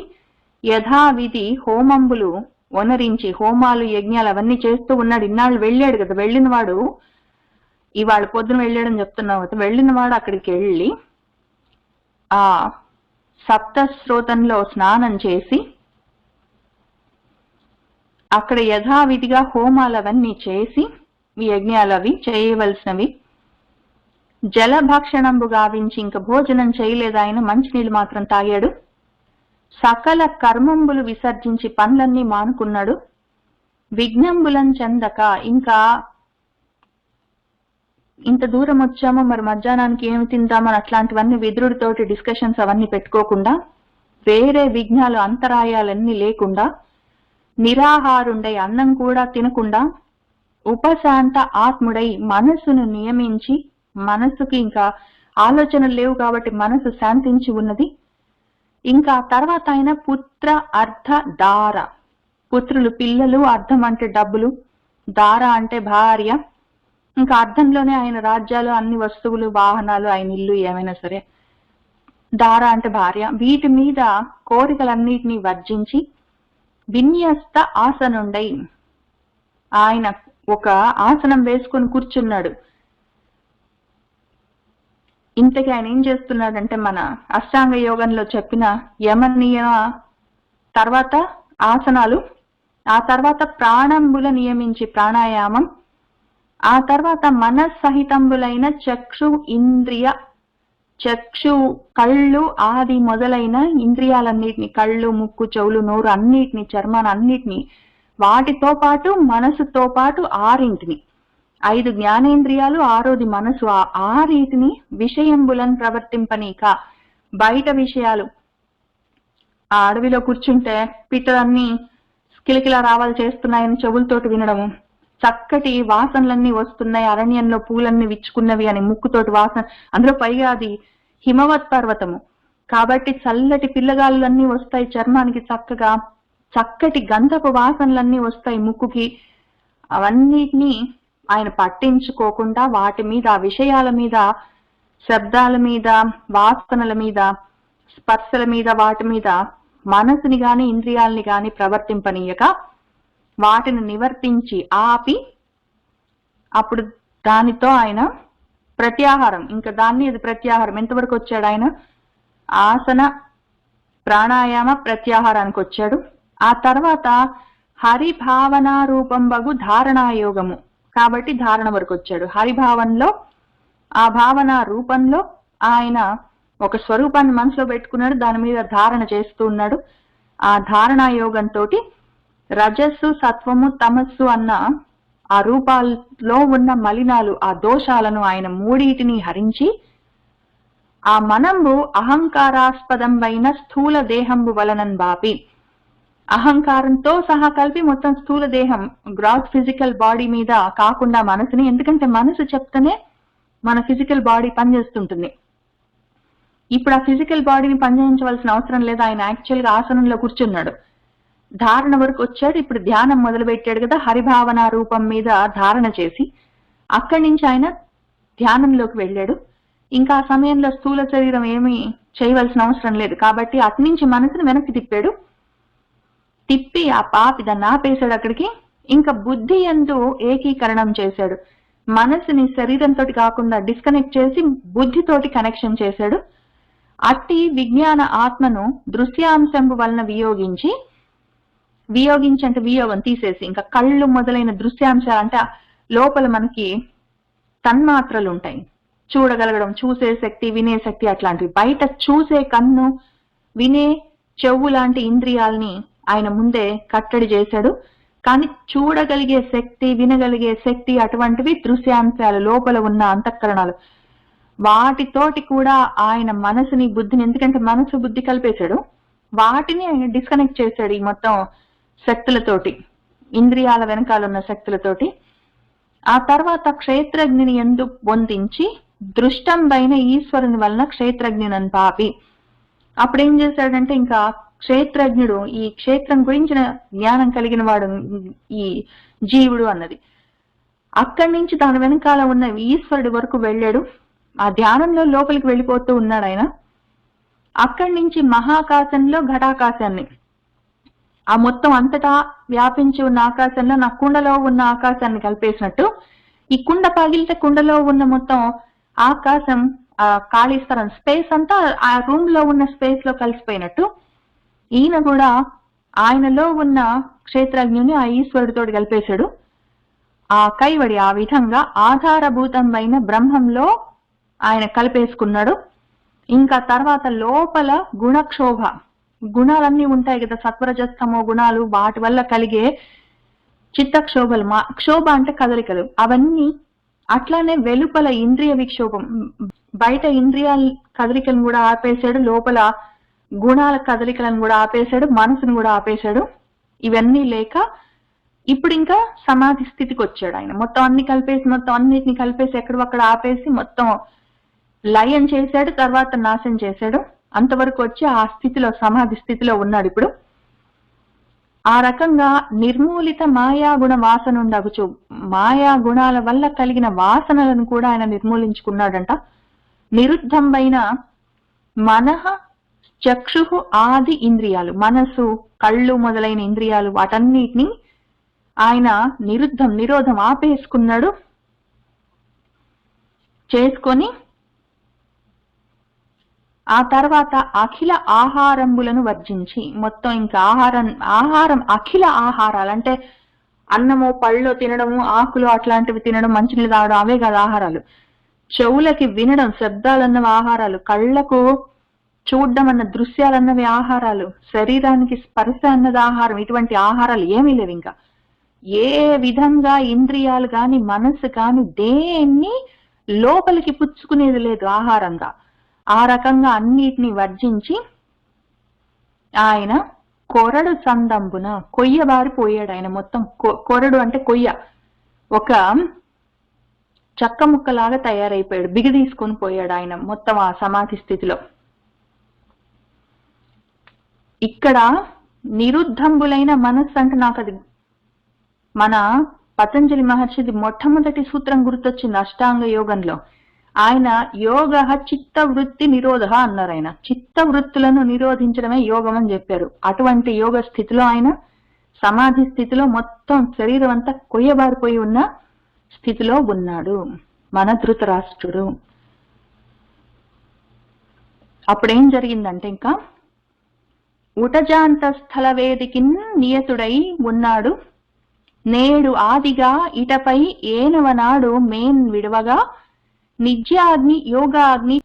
యథావిధి హోమంబులు వనరించి హోమాలు యజ్ఞాలు అవన్నీ చేస్తూ ఉన్నాడు. ఇన్నాళ్ళు వెళ్ళాడు కదా, వెళ్ళిన వాడు ఇవాళ పొద్దున వెళ్ళాడని చెప్తున్నావు కదా, వెళ్ళిన వాడు అక్కడికి వెళ్ళి ఆ సప్తస్రోతంలో స్నానం చేసి అక్కడ యథావిధిగా హోమాలు అవన్నీ చేసి యజ్ఞాలు అవి చేయవలసినవి జలభక్షణంబు గావించి ఇంకా భోజనం చేయలేదు. ఆయన మంచినీళ్ళు మాత్రం తాగాడు. సకల కర్మంబులు విసర్జించి పనులన్నీ మానుకున్నాడు. విఘ్నంబులం చెందక, ఇంకా ఇంత దూరం వచ్చామో మరి మధ్యాహ్నానికి ఏమి తిందామని అట్లాంటివన్నీ విదురుడితోటి డిస్కషన్స్ అవన్నీ పెట్టుకోకుండా, వేరే విఘ్నాలు అంతరాయాలన్నీ లేకుండా నిరాహారుండై అన్నం కూడా తినకుండా ఉపశాంత ఆత్ముడై మనసును నియమించి, మనసుకి ఇంకా ఆలోచనలు లేవు కాబట్టి మనసు శాంతించి ఉన్నది. ఇంకా తర్వాత ఆయన పుత్ర అర్ధ దార, పుత్రులు పిల్లలు, అర్థం అంటే డబ్బులు, దార అంటే భార్య, ఇంకా అర్థంలోనే ఆయన రాజ్యాలు, అన్ని వస్తువులు, వాహనాలు, ఆయన ఇల్లు ఏమైనా సరే, దార అంటే భార్య. వీటి మీద కోరికలన్నిటినీ వర్జించి విన్యస్త ఆసనుండై ఆయన ఒక ఆసనం వేసుకొని కూర్చున్నాడు. ఇంతకీ ఆయన ఏం చేస్తున్నాడంటే మన అష్టాంగ యోగంలో చెప్పిన యమ నియమ తర్వాత ఆసనాలు, ఆ తర్వాత ప్రాణంబుల నియమించి ప్రాణాయామం, ఆ తర్వాత మనస్సహితంబులైన చక్షు ఇంద్రియ, చక్షు కళ్ళు ఆది మొదలైన ఇంద్రియాలన్నిటిని, కళ్ళు ముక్కు చెవులు నోరు అన్నిటిని, చర్మాన్ని అన్నిటిని, వాటితో పాటు మనసుతో పాటు 6 5 జ్ఞానేంద్రియాలు, 6ది మనసు, ఆ 6 విషయంబులను ప్రవర్తింపనీక బయట విషయాలు. ఆ అడవిలో కూర్చుంటే పిట్టలన్నీ కిలకిలా రావాలి చేస్తున్నాయని చెవులతోటి వినడము, చక్కటి వాసనలన్నీ వస్తున్నాయి, అరణ్యంలో పూలన్నీ విచ్చుకున్నవి అని ముక్కుతోటి వాసన, అందులో పైగా అది హిమవత్ పర్వతము కాబట్టి చల్లటి పిల్లగాళ్ళన్నీ వస్తాయి చర్మానికి, చక్కగా చక్కటి గంధపు వాసనలన్నీ వస్తాయి ముక్కుకి. అవన్నిటినీ ఆయన పట్టించుకోకుండా వాటి మీద, ఆ విషయాల మీద, శబ్దాల మీద, వాసనల మీద, స్పర్శల మీద, వాటి మీద మనసుని గాని ఇంద్రియాలని గాని ప్రవర్తింపనీయక వాటిని నివర్తించి ఆపి, అప్పుడు దానితో ఆయన ప్రత్యాహారం, ఇంకా దాన్ని ఇది ప్రత్యాహారం ఎంతవరకు వచ్చాడు ఆయన? ఆసన ప్రాణాయామ ప్రత్యాహారానికి వచ్చాడు. ఆ తర్వాత హరిభావన రూపంబగు ధారణాయోగము కాబట్టి ధారణ వరకు వచ్చాడు. హరిభావంలో, ఆ భావన రూపంలో ఆయన ఒక స్వరూపాన్ని మనసులో పెట్టుకున్నాడు, దాని మీద ధారణ చేస్తూ ఉన్నాడు. ఆ ధారణాయోగంతో రజస్సు సత్వము తమస్సు అన్న ఆ రూపాల్లో ఉన్న మలినాలు, ఆ దోషాలను ఆయన 3 హరించి ఆ మనంబు అహంకారాస్పదంబైన స్థూల దేహంబు వలనన్ బాపి, అహంకారంతో సహా కలిపి మొత్తం స్థూల దేహం, గ్రాస్ ఫిజికల్ బాడీ మీద కాకుండా మనసుని, ఎందుకంటే మనసు చెప్తేనే మన ఫిజికల్ బాడీ పనిచేస్తుంటుంది. ఇప్పుడు ఆ ఫిజికల్ బాడీని పనిచేయించవలసిన అవసరం లేదు. ఆయన యాక్చువల్ గా ఆసనంలో కూర్చున్నాడు. ధారణ వరకు వచ్చాడు. ఇప్పుడు ధ్యానం మొదలు పెట్టాడు కదా, హరిభావన రూపం మీద ధారణ చేసి అక్కడి నుంచి ఆయన ధ్యానంలోకి వెళ్ళాడు. ఇంకా ఆ సమయంలో స్థూల శరీరం ఏమీ చేయవలసిన అవసరం లేదు కాబట్టి అట్నుంచి మనసుని వెనక్కి తిప్పి ఆ పాపి దాన్ని ఆపేశాడు అక్కడికి. ఇంకా బుద్ధి యందు ఏకీకరణం చేశాడు. మనసుని శరీరంతో కాకుండా డిస్కనెక్ట్ చేసి బుద్ధితోటి కనెక్షన్ చేశాడు. అట్టి విజ్ఞాన ఆత్మను దృశ్యాంశంపు వలన వియోగించి అంటే వియోగం తీసేసి, ఇంకా కళ్ళు మొదలైన దృశ్యాంశాలు అంటే లోపల మనకి తన్మాత్రలు ఉంటాయి, చూడగలగడం, చూసే శక్తి, వినే శక్తి, అట్లాంటివి. బయట చూసే కన్ను, వినే చెవు లాంటి ఇంద్రియాల్ని ఆయన ముందే కట్టడి చేశాడు. కానీ చూడగలిగే శక్తి, వినగలిగే శక్తి, అటువంటివి దృశ్యాంశాలు, లోపల ఉన్న అంతఃకరణాలు, వాటితోటి కూడా ఆయన మనసుని, బుద్ధిని, ఎందుకంటే మనసు బుద్ధి కలిపేశాడు, వాటిని ఆయన డిస్కనెక్ట్ చేశాడు ఈ మొత్తం శక్తులతోటి, ఇంద్రియాల వెనకాల ఉన్న శక్తులతోటి. ఆ తర్వాత క్షేత్రజ్ఞుని యందు పొందించి దృష్టంబైన ఈశ్వరుని వలన క్షేత్రజ్ఞునని పాపి. అప్పుడేం చేశాడంటే, ఇంకా క్షేత్రజ్ఞుడు, ఈ క్షేత్రం గురించిన జ్ఞానం కలిగిన వాడు ఈ జీవుడు అన్నది. అక్కడి నుంచి దాని వెనకాల ఉన్న ఈశ్వరుడి వరకు వెళ్ళాడు. ఆ ధ్యానంలో లోపలికి వెళ్ళిపోతూ ఉన్నాడు ఆయన. అక్కడి నుంచి మహాకాశంలో ఘటాకాశాన్ని, ఆ మొత్తం అంతటా వ్యాపించి ఉన్న ఆకాశంలో నా కుండలో ఉన్న ఆకాశాన్ని కలిపేసినట్టు, ఈ కుండ పగిలితే కుండలో ఉన్న మొత్తం ఆకాశం, ఆ ఖాళీ స్థలం, స్పేస్ అంతా ఆ రూమ్ లో ఉన్న స్పేస్ లో కలిసిపోయినట్టు ఈయన కూడా ఆయనలో ఉన్న క్షేత్రజ్ఞుని ఆ ఈశ్వరుడితో కలిపేశాడు. ఆ కైవడి ఆ విధంగా ఆధారభూతమైన బ్రహ్మంలో ఆయన కలిపేసుకున్నాడు. ఇంకా తర్వాత లోపల గుణక్షోభ, గుణాలన్నీ ఉంటాయి కదా, సత్వరజస్తమో గుణాలు, వాటి వల్ల కలిగే చిత్తక్షోభలు, క్షోభ అంటే కదలికలు, అవన్నీ అట్లానే వెలుపల ఇంద్రియ విక్షోభం, బయట ఇంద్రియాల కదలికలను కూడా ఆపేశాడు, లోపల గుణాల కదలికలను కూడా ఆపేశాడు, మనసును కూడా ఆపేశాడు. ఇవన్నీ లేక ఇప్పుడు ఇంకా సమాధి స్థితికి వచ్చాడు ఆయన. మొత్తం అన్ని కలిపేసి, మొత్తం అన్నిటిని కలిపేసి ఎక్కడొక్కడ ఆపేసి మొత్తం లయం చేశాడు, తర్వాత నాశనం చేశాడు. అంతవరకు వచ్చి ఆ స్థితిలో, సమాధి స్థితిలో ఉన్నాడు ఇప్పుడు. ఆ రకంగా నిర్మూలిత మాయాగుణ వాసనుండగుచు, మాయా గుణాల వల్ల కలిగిన వాసనలను కూడా ఆయన నిర్మూలించుకున్నాడంట. నిరుద్ధంబైన మనః చక్షు ఆది ఇంద్రియాలు, మనసు, కళ్ళు మొదలైన ఇంద్రియాలు, వాటన్నిటిని ఆయన నిరోధం ఆపేసుకున్నాడు. చేసుకొని ఆ తర్వాత అఖిల ఆహారంబులను వర్జించి, మొత్తం ఇంకా ఆహారం అఖిల ఆహారాలు అంటే అన్నము, పళ్ళు తినడము, ఆకులు అట్లాంటివి తినడం, మంచినీళ్ళు తాగడం, అవే కాదు ఆహారాలు. చెవులకి వినడం, శబ్దాలన్నవి ఆహారాలు, కళ్ళకు చూడడం అన్న దృశ్యాలన్నవి ఆహారాలు, శరీరానికి స్పర్శ అన్నది ఆహారం. ఇటువంటి ఆహారాలు ఏమీ లేవు. ఇంకా ఏ విధంగా ఇంద్రియాలు కాని, మనసు కాని దేన్ని లోపలికి పుచ్చుకునేది లేదు ఆహారంగా. ఆ రకంగా అన్నిటిని వర్జించి ఆయన కొరడు సందంబున కొయ్యబారిపోయాడు. ఆయన మొత్తం కొరడు అంటే కొయ్య, ఒక చెక్క ముక్కలాగా తయారైపోయాడు, బిగి తీసుకొని పోయాడు ఆయన మొత్తం ఆ సమాధి స్థితిలో. ఇక్కడ నిరుద్ధంబులైన మనస్సు అంటే నాకు అది మన పతంజలి మహర్షిది మొట్టమొదటి సూత్రం గుర్తొచ్చింది అష్టాంగ యోగంలో. ఆయన యోగ చిత్త వృత్తి నిరోధ అన్నారు. ఆయన చిత్త వృత్తులను నిరోధించడమే యోగం అని చెప్పారు. అటువంటి యోగ స్థితిలో ఆయన సమాధి స్థితిలో మొత్తం శరీరం అంతా కొయ్యబారిపోయి ఉన్న స్థితిలో ఉన్నాడు మన ధృతరాష్ట్రుడు. అప్పుడేం జరిగిందంటే, ఇంకా ఉటజాంత స్థల వేదికిన్ నియతుడై ఉన్నాడు నేడు ఆదిగా ఇటపై ఏనవనాడు మేన్ విడవగా నిత్యాగ్ని యోగాగ్ని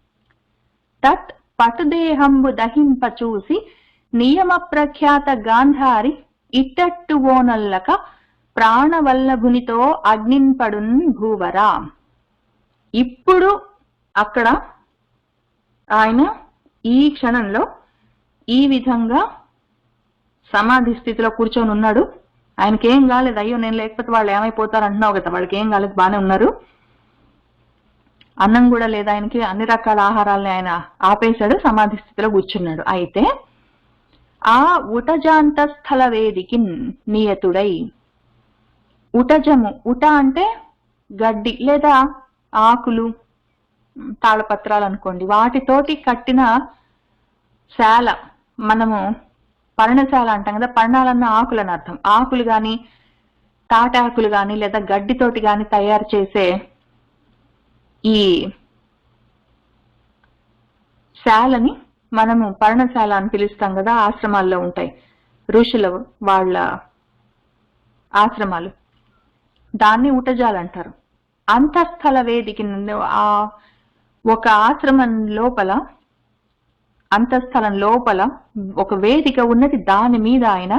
తత్ పటుదేహంబు దహింప చూసి నియమ ప్రఖ్యాత గాంధారి ఇట్టట్టు ఓనల్లక ప్రాణవల్లభునితో అగ్నింపడున్ భూవరా. ఇప్పుడు అక్కడ ఆయన ఈ క్షణంలో ఈ విధంగా సమాధి స్థితిలో కూర్చొని ఉన్నాడు. ఆయనకి ఏం కాలేదు. అయ్యో నేను లేకపోతే వాళ్ళు ఏమైపోతారు అంటున్నావు కదా, వాళ్ళకి ఏం కాలేదు, బాగానే ఉన్నారు. అన్నం కూడా లేదు ఆయనకి, అన్ని రకాల ఆహారాలని ఆయన ఆపేశాడు, సమాధి స్థితిలో కూర్చున్నాడు. అయితే ఆ ఉటజాంతస్థల వేదికిన్ నియతుడై. ఉటజము, ఉట అంటే గడ్డి లేదా ఆకులు, తాళపత్రాలు అనుకోండి, వాటితోటి కట్టిన శాల. మనము పర్ణశాల అంటాం కదా, పర్ణాలన్న ఆకులని అర్థం. ఆకులు గాని తాటాకులు గాని లేదా గడ్డితోటి గాని తయారు చేసే ఈ శాలని మనము పర్ణశాల అని పిలుస్తాం కదా. ఆశ్రమాల్లో ఉంటాయి ఋషుల వాళ్ళ ఆశ్రమాలు, దాన్ని ఉటజాలు అంటారు. అంతఃస్థల వేదికి, ఆ ఒక ఆశ్రమం లోపల, అంతఃస్థలం లోపల ఒక వేదిక ఉన్నది. దాని మీద ఆయన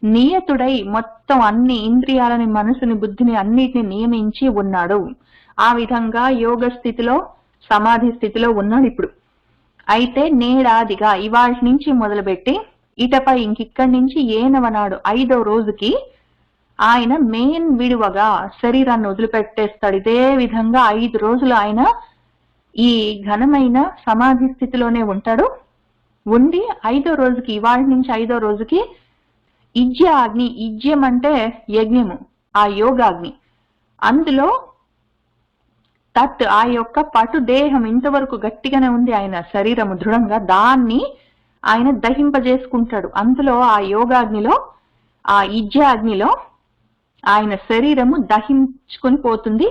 నియతుడై మొత్తం అన్ని ఇంద్రియాలని, మనసుని, బుద్ధిని అన్నిటిని నియమించి ఉన్నాడు. ఆ విధంగా యోగ స్థితిలో, సమాధి స్థితిలో ఉన్నాడు ఇప్పుడు. అయితే నేడాదిగా, ఇవాళ నుంచి మొదలుపెట్టి ఇటపై ఇంకిక్కడి నుంచి ఏనవనాడు 5వ రోజుకి ఆయన మెయిన్ విడువగా శరీరాన్ని వదిలిపెట్టేస్తాడు. ఇదే విధంగా 5 రోజులు ఆయన ఈ ఘనమైన సమాధి స్థితిలోనే ఉంటాడు. ఉండి 5వ రోజుకి, ఇవాళ నుంచి 5వ రోజుకి ఇజ్యాగ్ని, ఇజ్యం అంటే యజ్ఞము, ఆ యోగాగ్ని, అందులో తత్ ఆ యొక్క పటు దేహం ఇంతవరకు గట్టిగానే ఉంది ఆయన శరీరము దృఢంగా, దాన్ని ఆయన దహింపజేసుకుంటాడు. అందులో ఆ యోగాగ్నిలో, ఆ ఇజ్యాగ్నిలో ఆయన శరీరము దహించుకొని పోతుంది.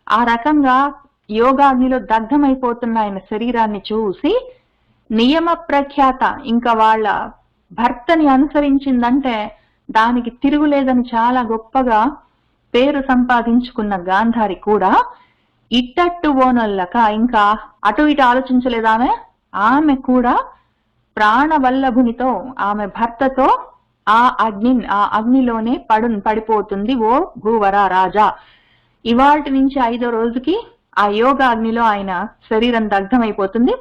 ఆ రకంగా యోగాగ్నిలో దగ్ధమైపోతున్న ఆయన శరీరాన్ని చూసి నియమ ప్రఖ్యాత, ఇంకా వాళ్ళ భర్తని అనుసరించిందంటే దానికి తిరుగులేదని చాలా గొప్పగా పేరు సంపాదించుకున్న గాంధారి కూడా ఇట్టట్టు ఓనల్లక, ఇంకా అటు ఇటు ఆలోచించలేదు ఆమె. ఆమె కూడా ప్రాణవల్లభునితో, ఆమె భర్తతో ఆ అగ్నిలోనే పడిపోతుంది. ఓ భూవర రాజా, ఇవాటి నుంచి 5వ రోజుకి ఆ యోగ అగ్నిలో ఆయన శరీరం దగ్ధమైపోతుంది.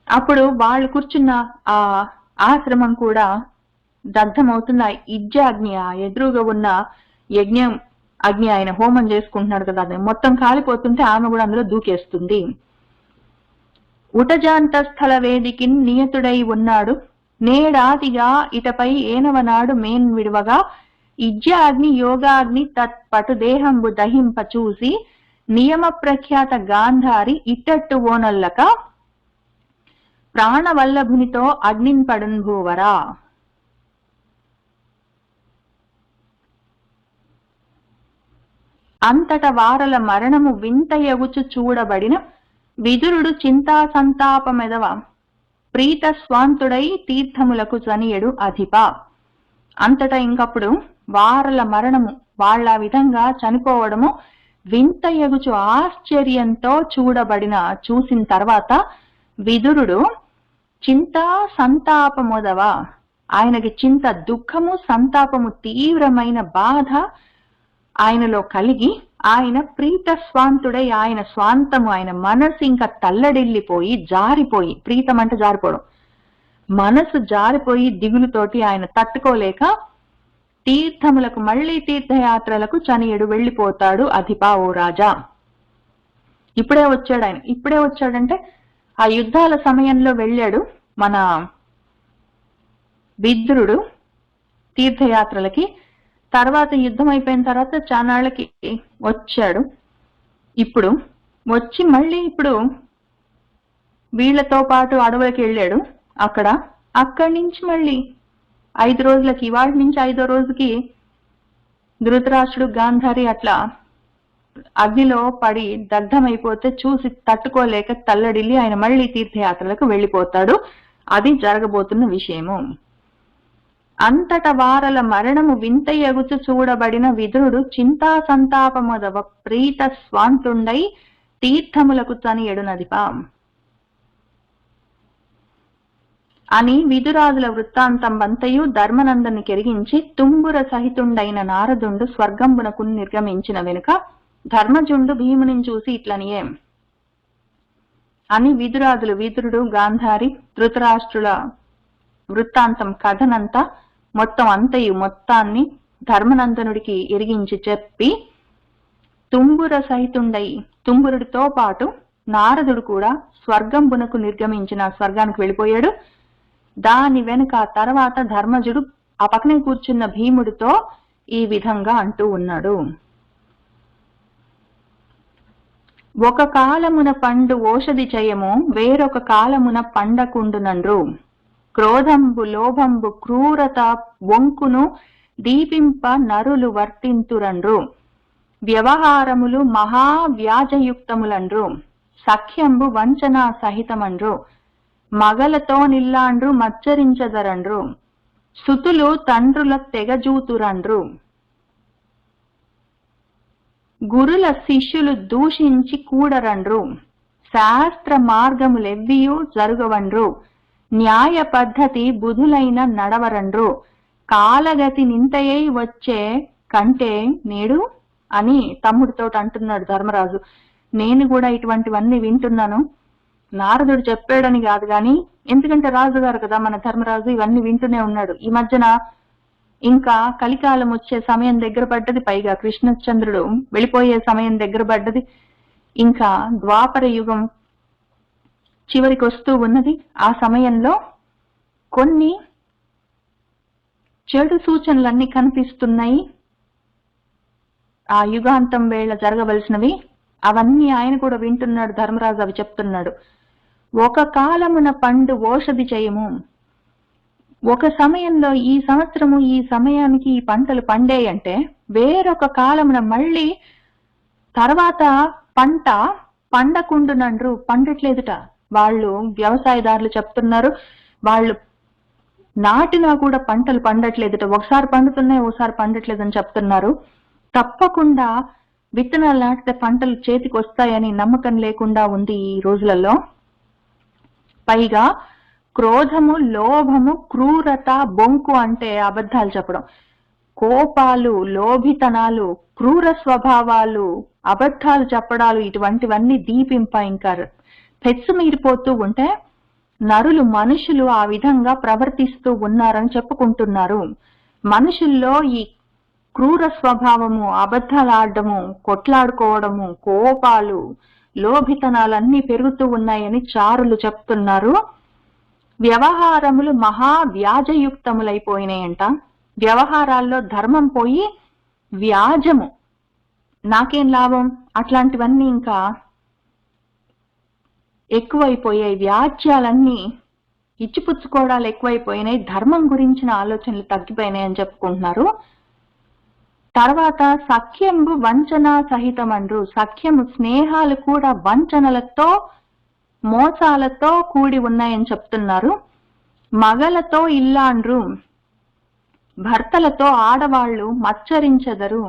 అప్పుడు వాళ్ళు కూర్చున్న ఆ ఆశ్రమం కూడా దగ్ధమవుతుంది. ఆ ఇజ్జాగ్ని, ఆ ఎదురుగా ఉన్న యజ్ఞం అగ్ని, ఆయన హోమం చేసుకుంటున్నాడు కదా, అది మొత్తం కాలిపోతుంటే ఆమె కూడా అందులో దూకేస్తుంది. ఉటజాంతస్థల వేదికి నియతుడై ఉన్నాడు. నేడాదిగా ఇటపై ఏనవనాడు మేన్ విడువగా ఇజ్యాగ్ని యోగాగ్ని తత్పటు దేహంబు దహింప చూసి నియమ ప్రఖ్యాత గాంధారి ఇట్టట్టు ఓనల్లక ప్రాణవల్లభునితో అగ్నిన్ పడున్ భూవరా. అంతట వారల మరణము వింతయగుచు చూడబడిన విదురుడు చింతా సంతాపమెదవ ప్రీత స్వాంతుడై తీర్థములకు చనియడు అధిప. అంతటా ఇంకప్పుడు వారల మరణము, వాళ్ళ విధంగా చనిపోవడము వింతయగుచు ఆశ్చర్యంతో చూసిన తర్వాత విదురుడు చింతా సంతాపమొదవ, ఆయనకి చింత, దుఃఖము, సంతాపము, తీవ్రమైన బాధ ఆయనలో కలిగి ఆయన ప్రీత స్వాంతుడై, ఆయన స్వాంతము, ఆయన మనసు ఇంకా తల్లడిల్లిపోయి జారిపోయి, ప్రీతం అంటే జారిపోవడం, మనసు జారిపోయి దిగులుతోటి ఆయన తట్టుకోలేక తీర్థములకు, మళ్ళీ తీర్థయాత్రలకు చనియడు, వెళ్ళిపోతాడు అధిపా ఓ రాజా. ఇప్పుడే వచ్చాడు ఆయన. ఇప్పుడే వచ్చాడంటే ఆ యుద్ధాల సమయంలో వెళ్ళాడు మన విదురుడు తీర్థయాత్రలకి. తర్వాత యుద్ధం అయిపోయిన తర్వాత చానాళ్ళకి వచ్చాడు. ఇప్పుడు వచ్చి మళ్ళీ ఇప్పుడు వీళ్లతో పాటు అడవులకి వెళ్ళాడు. అక్కడి నుంచి మళ్ళీ 5 రోజులకి, ఇవాటి నుంచి 5వ రోజుకి ధృతరాష్ట్రుడు, గాంధారి అట్లా అగ్నిలో పడి దగ్ధమైపోతే చూసి తట్టుకోలేక తల్లడిల్లి ఆయన మళ్ళీ తీర్థయాత్రలకు వెళ్ళిపోతాడు. అది జరగబోతున్న విషయము. అంతట వారల మరణము వింతయగుచు చూడబడిన విదురుడు చింతా సంతాపమొదవ ప్రీత స్వాంతుండై తీర్థములకు చనియడు నదిప అని విదురాదుల వృత్తాంతం వంతయు ధర్మనందుని కెరిగించి తుంబుర సహితుండైన నారదుండు స్వర్గంబునకు నిర్గమించిన వెనుక ధర్మజుండు భీముని చూసి ఇట్లనియే అని విదురుడు, గాంధారి, ధృతరాష్ట్రుల వృత్తాంతం, కథనంతా మొత్తాన్ని ధర్మనందనుడికి ఎరిగించి చెప్పి తుంబుర సహితుండై, తుంబురుడితో పాటు నారదుడు కూడా స్వర్గంబునకు నిర్గమించిన, స్వర్గానికి వెళ్ళిపోయాడు. దాని వెనుక తర్వాత ధర్మజుడు ఆ పక్కనే కూర్చున్న భీముడితో ఈ విధంగా అంటూ ఉన్నాడు. ఒక కాలమున పండు ఓషధి చేయము, వేరొక కాలమున పండకుండునండ్రు. క్రోధంబు లోభంబు క్రూరత వంకును దీపింప నరులు వర్తింతురండ్రు. వ్యవహారములు మహావ్యాజయుక్తములండ్రు. సఖ్యంబు వంచనా సహితమండ్రు. మగలతో నిల్లాండ్రు మచ్చరించదరండ్రు. సుతులు తండ్రుల తెగజూతురండ్రు. గురుల శిష్యులు దూషించి కూడరండ్రు. శాస్త్ర మార్గములెవ్వియు జరుగవండ్రు. న్యాయ పద్ధతి బుధులైన నడవరండ్రు. కాలగతి నింతయై వచ్చే కంటే నేడు అని తమ్ముడితో అంటున్నాడు ధర్మరాజు. నేను కూడా ఇటువంటివన్నీ వింటున్నాను, నారదుడు చెప్పాడని కాదు గాని, ఎందుకంటే రాజుగారు కదా మన ధర్మరాజు, ఇవన్నీ వింటూనే ఉన్నాడు. ఈ మధ్యన ఇంకా కలికాలం వచ్చే సమయం దగ్గర పడ్డది, పైగా కృష్ణచంద్రుడు వెళ్ళిపోయే సమయం దగ్గర పడ్డది, ఇంకా ద్వాపర యుగం చివరికి వస్తూ ఉన్నది. ఆ సమయంలో కొన్ని చెడు సూచనలన్నీ కనిపిస్తున్నాయి. ఆ యుగాంతం వేళ జరగవలసినవి అవన్నీ ఆయన కూడా వింటున్నాడు ధర్మరాజు, అవి చెప్తున్నాడు. ఒక కాలమున పండు ఓషధి చేయము, ఒక సమయంలో ఈ సంవత్సరము ఈ సమయానికి ఈ పంటలు పండేయంటే వేరొక కాలమున మళ్ళీ తర్వాత పంట పండకుండునండ్రు, పండట్లేదుట. వాళ్ళు వ్యవసాయదారులు చెప్తున్నారు, వాళ్ళు నాటినా కూడా పంటలు పండట్లేదుట. ఒకసారి పండుతున్నాయి, ఒకసారి పండట్లేదని చెప్తున్నారు. తప్పకుండా విత్తనాలు నాటితే పంటలు చేతికి వస్తాయని నమ్మకం లేకుండా ఉంది ఈ రోజులలో. పైగా క్రోధము లోభము క్రూరత బొంకు అంటే అబద్ధాలు చెప్పడం, కోపాలు లోభితనాలు క్రూర స్వభావాలు అబద్ధాలు చెప్పడాలు ఇటువంటివన్నీ దీపింప ఇంకా పెచ్చు మీరిపోతూ ఉంటే నరులు మనుషులు ఆ విధంగా ప్రవర్తిస్తూ ఉన్నారని చెప్పుకుంటున్నారు. మనుషుల్లో ఈ క్రూర స్వభావము, అబద్ధాలు ఆడము, కొట్లాడుకోవడము, కోపాలు లోభితనాలన్నీ పెరుగుతూ ఉన్నాయని చారులు చెప్తున్నారు. వ్యవహారములు మహా వ్యాజయుక్తములైపోయినాయంట. వ్యవహారాల్లో ధర్మం పోయి వ్యాజము, నాకేం లాభం, అట్లాంటివన్నీ ఇంకా ఎక్కువైపోయాయి. వ్యాజ్యాలన్నీ ఇచ్చిపుచ్చుకోవడాలు ఎక్కువైపోయినాయి. ధర్మం గురించిన ఆలోచనలు తగ్గిపోయినాయి అని చెప్పుకుంటున్నారు. తర్వాత సఖ్యంబు వంచనా సహితమండ్రు. సఖ్యము స్నేహాలు కూడా వంచనలతో మోసాలతో కూడి ఉన్నాయని చెప్తున్నారు. మగలతో ఇల్లాండ్రు, భర్తలతో ఆడవాళ్లు మచ్చరించెదరు,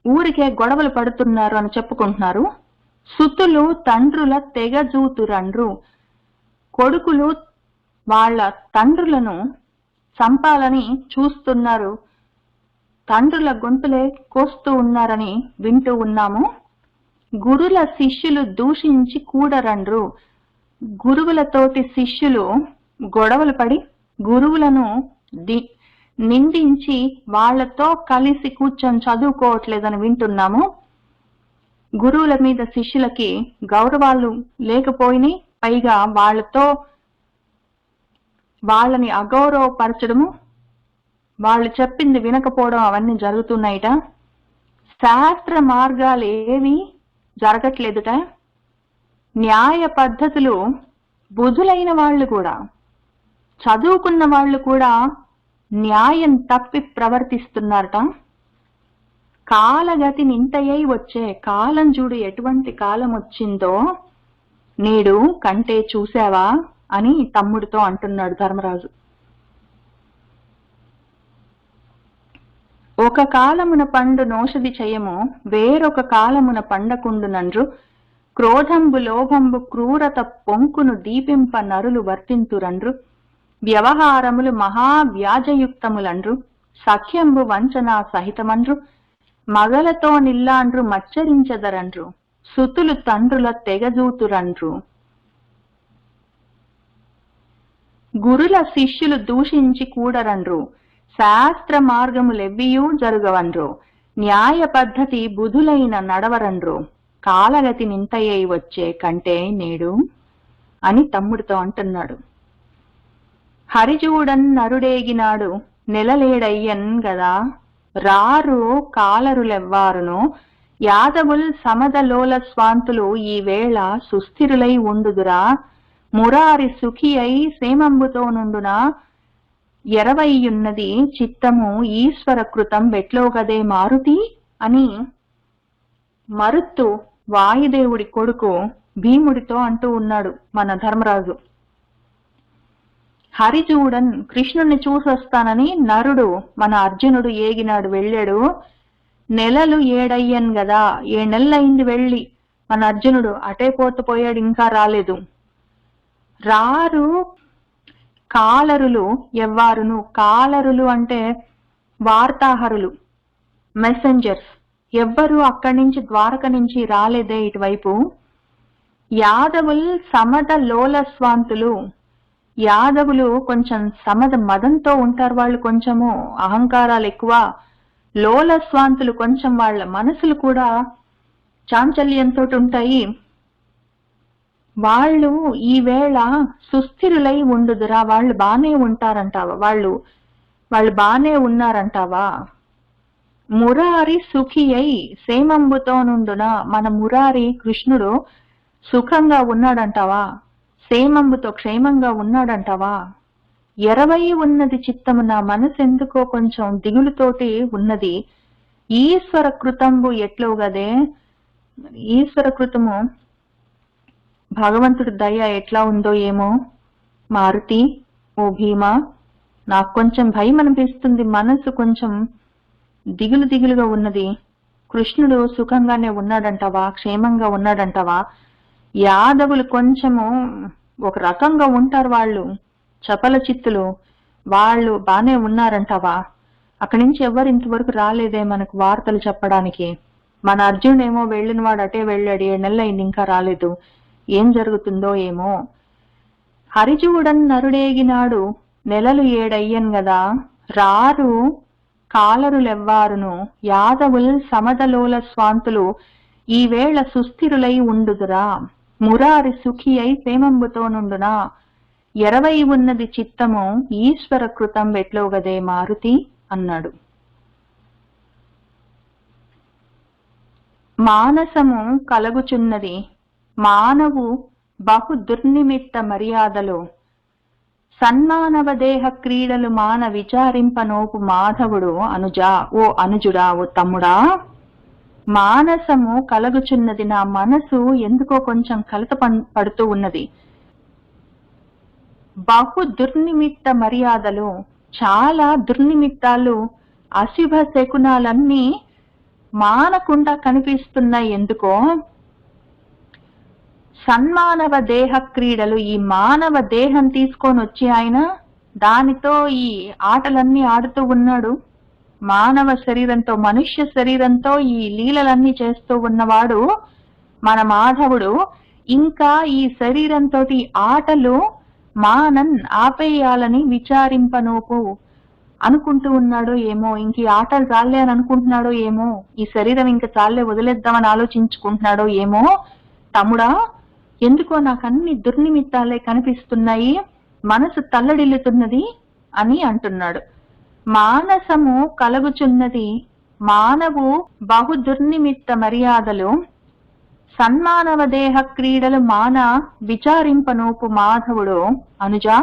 ఊరికే గొడవలు పడుతున్నారు అని చెప్పుకుంటున్నారు. సుతులు తండ్రుల తెగజూతురండ్రు. కొడుకులు వాళ్ళ తండ్రులను చంపాలని చూస్తున్నారు, తండ్రుల గొంతులే కోస్తూ ఉన్నారని వింటూ ఉన్నాము. గురుల శిష్యులు దూషించి కూడరండ్రు. గురువులతోటి శిష్యులు గొడవలు పడి గురువులను నిందించి వాళ్లతో కలిసి కూర్చొని చదువుకోవట్లేదని వింటున్నాము. గురువుల మీద శిష్యులకి గౌరవాలు లేకపోయినాయి. పైగా వాళ్ళని అగౌరవపరచడము, వాళ్ళు చెప్పింది వినకపోవడం అవన్నీ జరుగుతున్నాయిట. శాస్త్ర మార్గాలు ఏవి జరగట్లేదుట. న్యాయ పద్ధతులు బుధులైన వాళ్ళు కూడా, చదువుకున్న వాళ్ళు కూడా న్యాయం తప్పి ప్రవర్తిస్తున్నారట. కాలగతి నింతయై వచ్చే, కాలం చూడు ఎటువంటి కాలం వచ్చిందో నేడు కంటే చూసావా అని తమ్ముడితో అంటున్నాడు ధర్మరాజు. ఒక కాలమున పండు నోషధి చేయము, వేరొక కాలమున పండకుండునండ్రు. క్రోధంబు లోభంబు క్రూరత పొంకును దీపింప నరులు వర్తింతురండ్రు. వ్యవహారములు మహావ్యాజయుక్తములండ్రు. సఖ్యంబు వంచనా సహితమండ్రు. మగలతో నిల్లాండ్రు మచ్చరించదరండ్రు. సుతులు తండ్రుల తెగజూతురండ్రు. గురుల శిష్యులు దూషించి కూడరండ్రు. శాస్త్ర మార్గములెవ్వియూ జరుగవండ్రు. న్యాయ పద్ధతి బుధులైన నడవరండ్రు. కాలగతి నింతయ్యై వచ్చే కంటే నేడు అని తమ్ముడితో అంటున్నాడు. హరిజూడన్ నరుడేగినాడు నెలలేడయ్యన్ గదా రారు కాలరులెవ్వారును యాదవుల్ సమదలోల స్వాంతులు ఈ వేళ సుస్థిరులై ఉండుదురా మురారి సుఖి అయి సేమంబుతో నుండున ఎరవైయున్నది చిత్తము ఈశ్వర కృతం వెట్లోగదే మారుతి అని మరుత్తు వాయుదేవుడి కొడుకు భీముడితో అంటూ ఉన్నాడు మన ధర్మరాజు. హరిజూడన్ కృష్ణుణ్ణి చూసొస్తానని నరుడు మన అర్జునుడు ఏగినాడు, వెళ్ళాడు. నెలలు 7 గదా, 7 నెలలైంది వెళ్ళి. మన అర్జునుడు అటే పోయాడు, ఇంకా రాలేదు. రారు కాలరులు ఎవ్వారును, కాలరులు అంటే వార్తాహరులు, మెసెంజర్స్, ఎవ్వరూ అక్కడి నుంచి ద్వారక నుంచి రాలేదే ఇటువైపు. యాదవుల్ సమద లోలస్వాంతులు, యాదవులు కొంచెం సమద మదంతో ఉంటారు, వాళ్ళు కొంచెము అహంకారాలు ఎక్కువ. లోలస్వాంతులు కొంచెం వాళ్ళ మనసులు కూడా చాంచల్యంతో ఉంటాయి. వాళ్ళు ఈవేళ సుస్థిరులై ఉండుదురా, వాళ్ళు బానే ఉంటారంటావా, వాళ్ళు బానే ఉన్నారంటావా. మురారి సుఖి అయి సేమంబుతో నుండున, మన మురారి కృష్ణుడు సుఖంగా ఉన్నాడంటావా, సేమంబుతో క్షేమంగా ఉన్నాడంటావా. 20 ఉన్నది చిత్తము, నా మనసు ఎందుకో కొంచెం దిగులుతోటి ఉన్నది. ఈశ్వర కృతంబు ఎట్లో గదే, ఈశ్వర కృతము భగవంతుడి దయ ఎట్లా ఉందో ఏమో. మారుతి, ఓ భీమా, నాకు కొంచెం భయం అనిపిస్తుంది, మనసు కొంచెం దిగులుగా ఉన్నది. కృష్ణుడు సుఖంగానే ఉన్నాడంటావా, క్షేమంగా ఉన్నాడంటావా. యాదవులు కొంచెము ఒక రకంగా ఉంటారు, వాళ్ళు చపల చిత్తులు, వాళ్ళు బానే ఉన్నారంటావా. అక్కడి నుంచి ఎవరు ఇంతవరకు రాలేదే మనకు వార్తలు చెప్పడానికి. మన అర్జునుడేమో వెళ్ళిన వాడు అటే వెళ్ళాడు, 7 నెలలైంది, ఇంకా రాలేదు. ఏం జరుగుతుందో ఏమో. హరిజూడన్ నరుడేగినాడు నెలలు 7 గదా రారు కాలరులెవ్వారును యాదవుల్ సమదలోల స్వాంతులు ఈ వేళ సుస్థిరులై ఉండుదురా మురారి సుఖి అయి సేమంబుతో నుండునా 20 ఉన్నది చిత్తము ఈశ్వర కృతం వెట్లోగదే మారుతి అన్నాడు. మానసము కలగుచున్నది మానవు బహు దుర్నిమిత్త మర్యాదలో సన్మానవ దేహ క్రీడలు మాన విచారింపనోపు మాధవుడు అనుజా, ఓ అనుజుడా, ఓ తమ్ముడా, మానసము కలగుచున్నది, నా మనసు ఎందుకో కొంచెం కలత పడుతూ ఉన్నది. బహు దుర్నిమిత్త మర్యాదలు, చాలా దుర్నిమిత్తాలు, అశుభ శకునాలన్నీ మానకుండా కనిపిస్తున్నాయి ఎందుకో. సన్మానవ దేహ క్రీడలు, ఈ మానవ దేహం తీసుకొని వచ్చి ఆయన దానితో ఈ ఆటలన్నీ ఆడుతూ ఉన్నాడు. మానవ శరీరంతో, మనుష్య శరీరంతో ఈ లీలలన్నీ చేస్తూ ఉన్నవాడు మన మాధవుడు. ఇంకా ఈ శరీరంతో ఆటలు మానన్ ఆపేయాలని విచారింపనోపు అనుకుంటూ ఉన్నాడు ఏమో. ఇంక ఈ ఆటలు చాలే అని అనుకుంటున్నాడో ఏమో, ఈ శరీరం ఇంకా చాలే వదిలేద్దామని ఆలోచించుకుంటున్నాడో ఏమో. తమ్ముడా, ఎందుకో నాకు అన్ని దుర్నిమిత్తాలే కనిపిస్తున్నాయి, మనసు తల్లడిల్లుతున్నది అని అంటున్నాడు. మానసము కలుగుచున్నది మానవు బహు దుర్నిమిత్త మర్యాదలు సన్మానవ దేహ క్రీడలు మాన విచారింపనోపు మాధవుడు అనుజా,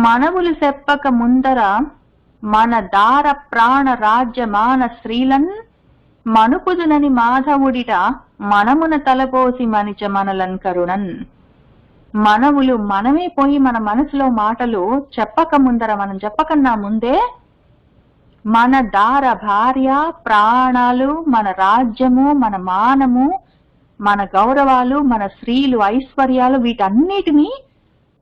మనవులు చెప్పక ముందర మన దార ప్రాణ రాజ్య మాన శ్రీలన్ మనుపుదునని మాధవుడిట మనమున తలపోసి మనిచ మనలన్ కరుణన్. మనవులు మనమే పోయి మన మనసులో మాటలు చెప్పక ముందర, మనం చెప్పకన్నా ముందే మన దార భార్య ప్రాణాలు, మన రాజ్యము, మన మానము, మన గౌరవాలు, మన స్త్రీలు, ఐశ్వర్యాలు, వీటన్నిటినీ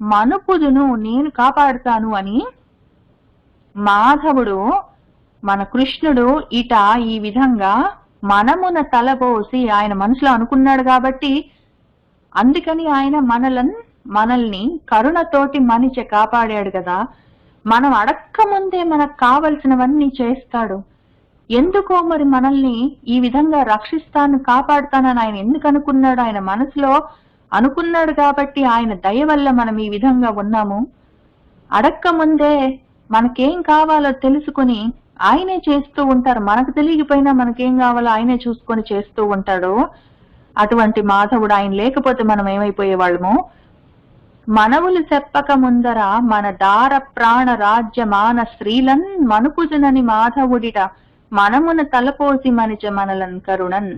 మనుపుదును, నేను కాపాడుతాను అని మాధవుడు మన కృష్ణుడు ఇట ఈ విధంగా మనమున తలపోసి ఆయన మనసులో అనుకున్నాడు కాబట్టి, అందుకని ఆయన మనల్ని కరుణతోటి మనిషి కాపాడాడు కదా. మనం అడక్క ముందే మనకు కావలసినవన్నీ చేస్తాడు. ఎందుకో మరి మనల్ని ఈ విధంగా రక్షిస్తాను, కాపాడుతానని ఆయన ఎందుకు అనుకున్నాడు? ఆయన మనసులో అనుకున్నాడు కాబట్టి ఆయన దయ వల్ల మనం ఈ విధంగా ఉన్నాము. అడక్క ముందే మనకేం కావాలో తెలుసుకుని ఆయనే చేస్తూ ఉంటారు. మనకు తెలియకపోయినా మనకేం కావాలో ఆయనే చూసుకొని చేస్తూ ఉంటాడు. అటువంటి మాధవుడు ఆయన లేకపోతే మనం ఏమైపోయేవాళ్ళము. మనవులు చెప్పక ముందర మన దార ప్రాణ రాజ్య మాన స్త్రీలన్ మనుపుజునని మాధవుడిట మనమున తలపోసి మనిచ మనలన్ కరుణన్.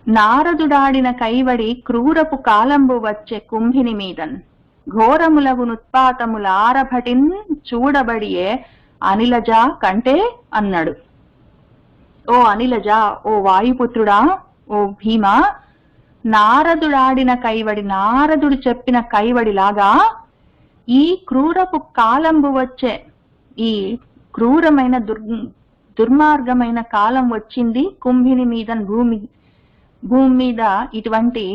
నారదుడాడిన కైవడి క్రూరపు కాలంబు వచ్చే కుంభిని మీదన్ ఘోరములగునుత్పాతముల ఆరభటిన్ చూడబడియే అనిలజ కంటే అన్నాడు. ఓ అనిలజ, ఓ వాయుపుత్రుడా, ఓ భీమా, నారదుడాడిన కైవడి, నారదుడు చెప్పిన కైవడిలాగా ఈ క్రూరపు కాలంబు వచ్చే, ఈ క్రూరమైన దుర్మార్గమైన కాలం వచ్చింది కుంభిని మీద, భూమి మీద ఇటువంటి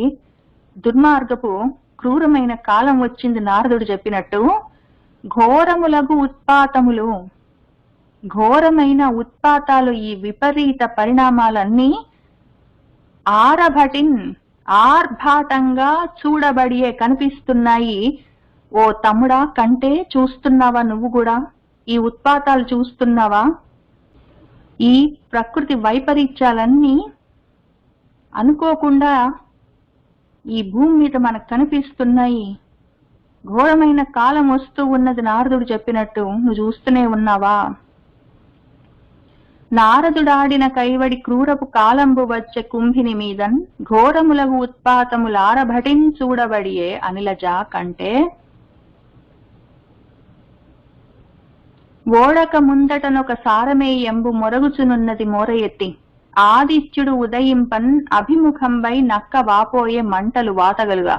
దుర్మార్గపు క్రూరమైన కాలం వచ్చింది నారదుడు చెప్పినట్టు. ఘోరములగు ఉత్పాతములు, ఘోరమైన ఉత్పాతాలు, ఈ విపరీత పరిణామాలన్నీ ఆరభటిన్ ఆర్భాటంగా చూడబడియే కనిపిస్తున్నాయి. ఓ తమ్ముడా, కంటే చూస్తున్నావా? నువ్వు కూడా ఈ ఉత్పాతాలు చూస్తున్నావా? ఈ ప్రకృతి వైపరీత్యాలన్నీ అనుకోకుండా ఈ భూమి మీద మనకు కనిపిస్తున్నాయి. ఘోరమైన కాలం వస్తూ ఉన్నది నారదుడు చెప్పినట్టు. నువ్వు చూస్తూనే ఉన్నావా? నారదుడాడిన కైవడి క్రూరపు కాలంబు వచ్చే కుంభిని మీదన్ ఘోరములగు ఉత్పాతములారభటిన్ చూడబడియే అనిలజ కంటే. ఓడక ముందటనొక సారమేయంబు మొరగుచునున్నది మోర ఎత్తి ఆదిత్యుడు ఉదయింపన్ అభిముఖంబై నక్క వాపోయే మంటలు వాతగలుగా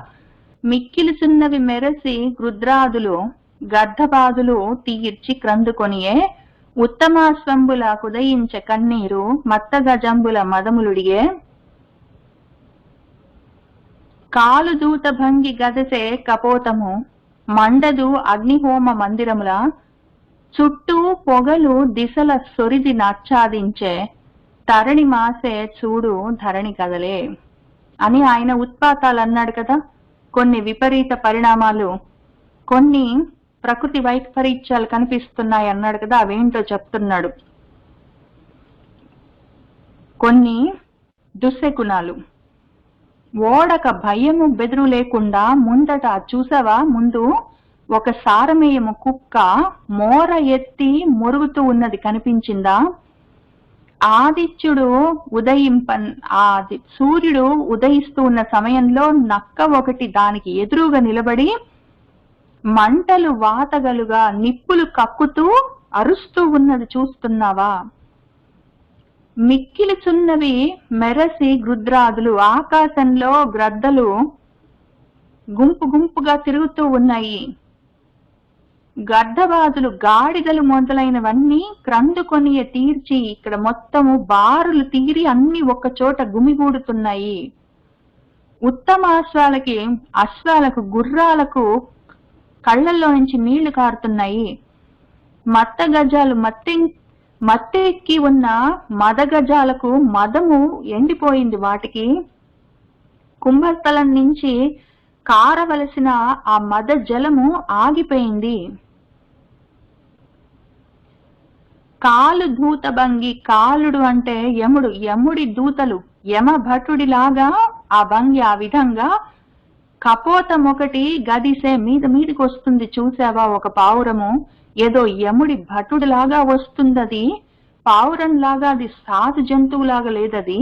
మిక్కిలిచున్నవి మెరసి గృద్రాదులు గర్ధపాదులు తీర్చి క్రందుకొనియే ఉత్తమాస్వంబుల కుదయించే కన్నీరు మత్తగజంబుల మదములుడిగే కాలు దూత భంగి గదసే కపోతము మండదు అగ్నిహోమ మందిరముల చుట్టూ పొగలు దిశల సొరిది నచ్చాదించే తరణి మాసే చూడు ధరణి కదలే అని ఆయన ఉత్పాతాలు అన్నాడు కదా. కొన్ని విపరీత పరిణామాలు, కొన్ని ప్రకృతి వైపరీత్యాలు కనిపిస్తున్నాయి అన్నాడు కదా. అవేంటో చెప్తున్నాడు. కొన్ని దుశ్శకునాలు. ఓడక భయము బెదురు లేకుండా ముందట చూసావా, ముందు ఒక సారమేయము కుక్క మోర ఎత్తి మురుగుతూ ఉన్నది కనిపించిందా? ఆదిత్యుడు సూర్యుడు ఉదయిస్తూ ఉన్న సమయంలో నక్క ఒకటి దానికి ఎదురుగా నిలబడి మంటలు వాతగలుగా నిప్పులు కక్కుతూ అరుస్తూ ఉన్నది చూస్తున్నావా? మిక్కిలిచున్నవి మెరసి గృద్రాదులు, ఆకాశంలో గ్రద్దలు గుంపు గుంపుగా తిరుగుతూ ఉన్నాయి. గర్ధబాదులు, గాడిదలు మొదలైనవన్నీ క్రందుకొని తీర్చి ఇక్కడ మొత్తము బారులు తీరి అన్ని ఒక్క చోట గుమిగూడుతున్నాయి. ఉత్తమ అశ్వాలకు గుర్రాలకు కళ్ళల్లో నుంచి నీళ్లు కారుతున్నాయి. మత్త గజాలు మత్తెక్కి ఉన్న మదగజాలకు మదము ఎండిపోయింది. వాటికి కుంభస్థలం నుంచి కారవలసిన ఆ మద జలము ఆగిపోయింది. కాలు దూత భంగి, కాలుడు అంటే యముడు, యముడి దూతలు యమ భటుడిలాగా ఆ భంగి ఆ విధంగా కపోతం ఒకటి గదిసే మీదకి వస్తుంది చూసావా? ఒక పావురము ఏదో యముడి భటుడిలాగా వస్తుంది. అది పావురం లాగా, అది సాధు జంతువులాగా లేదది.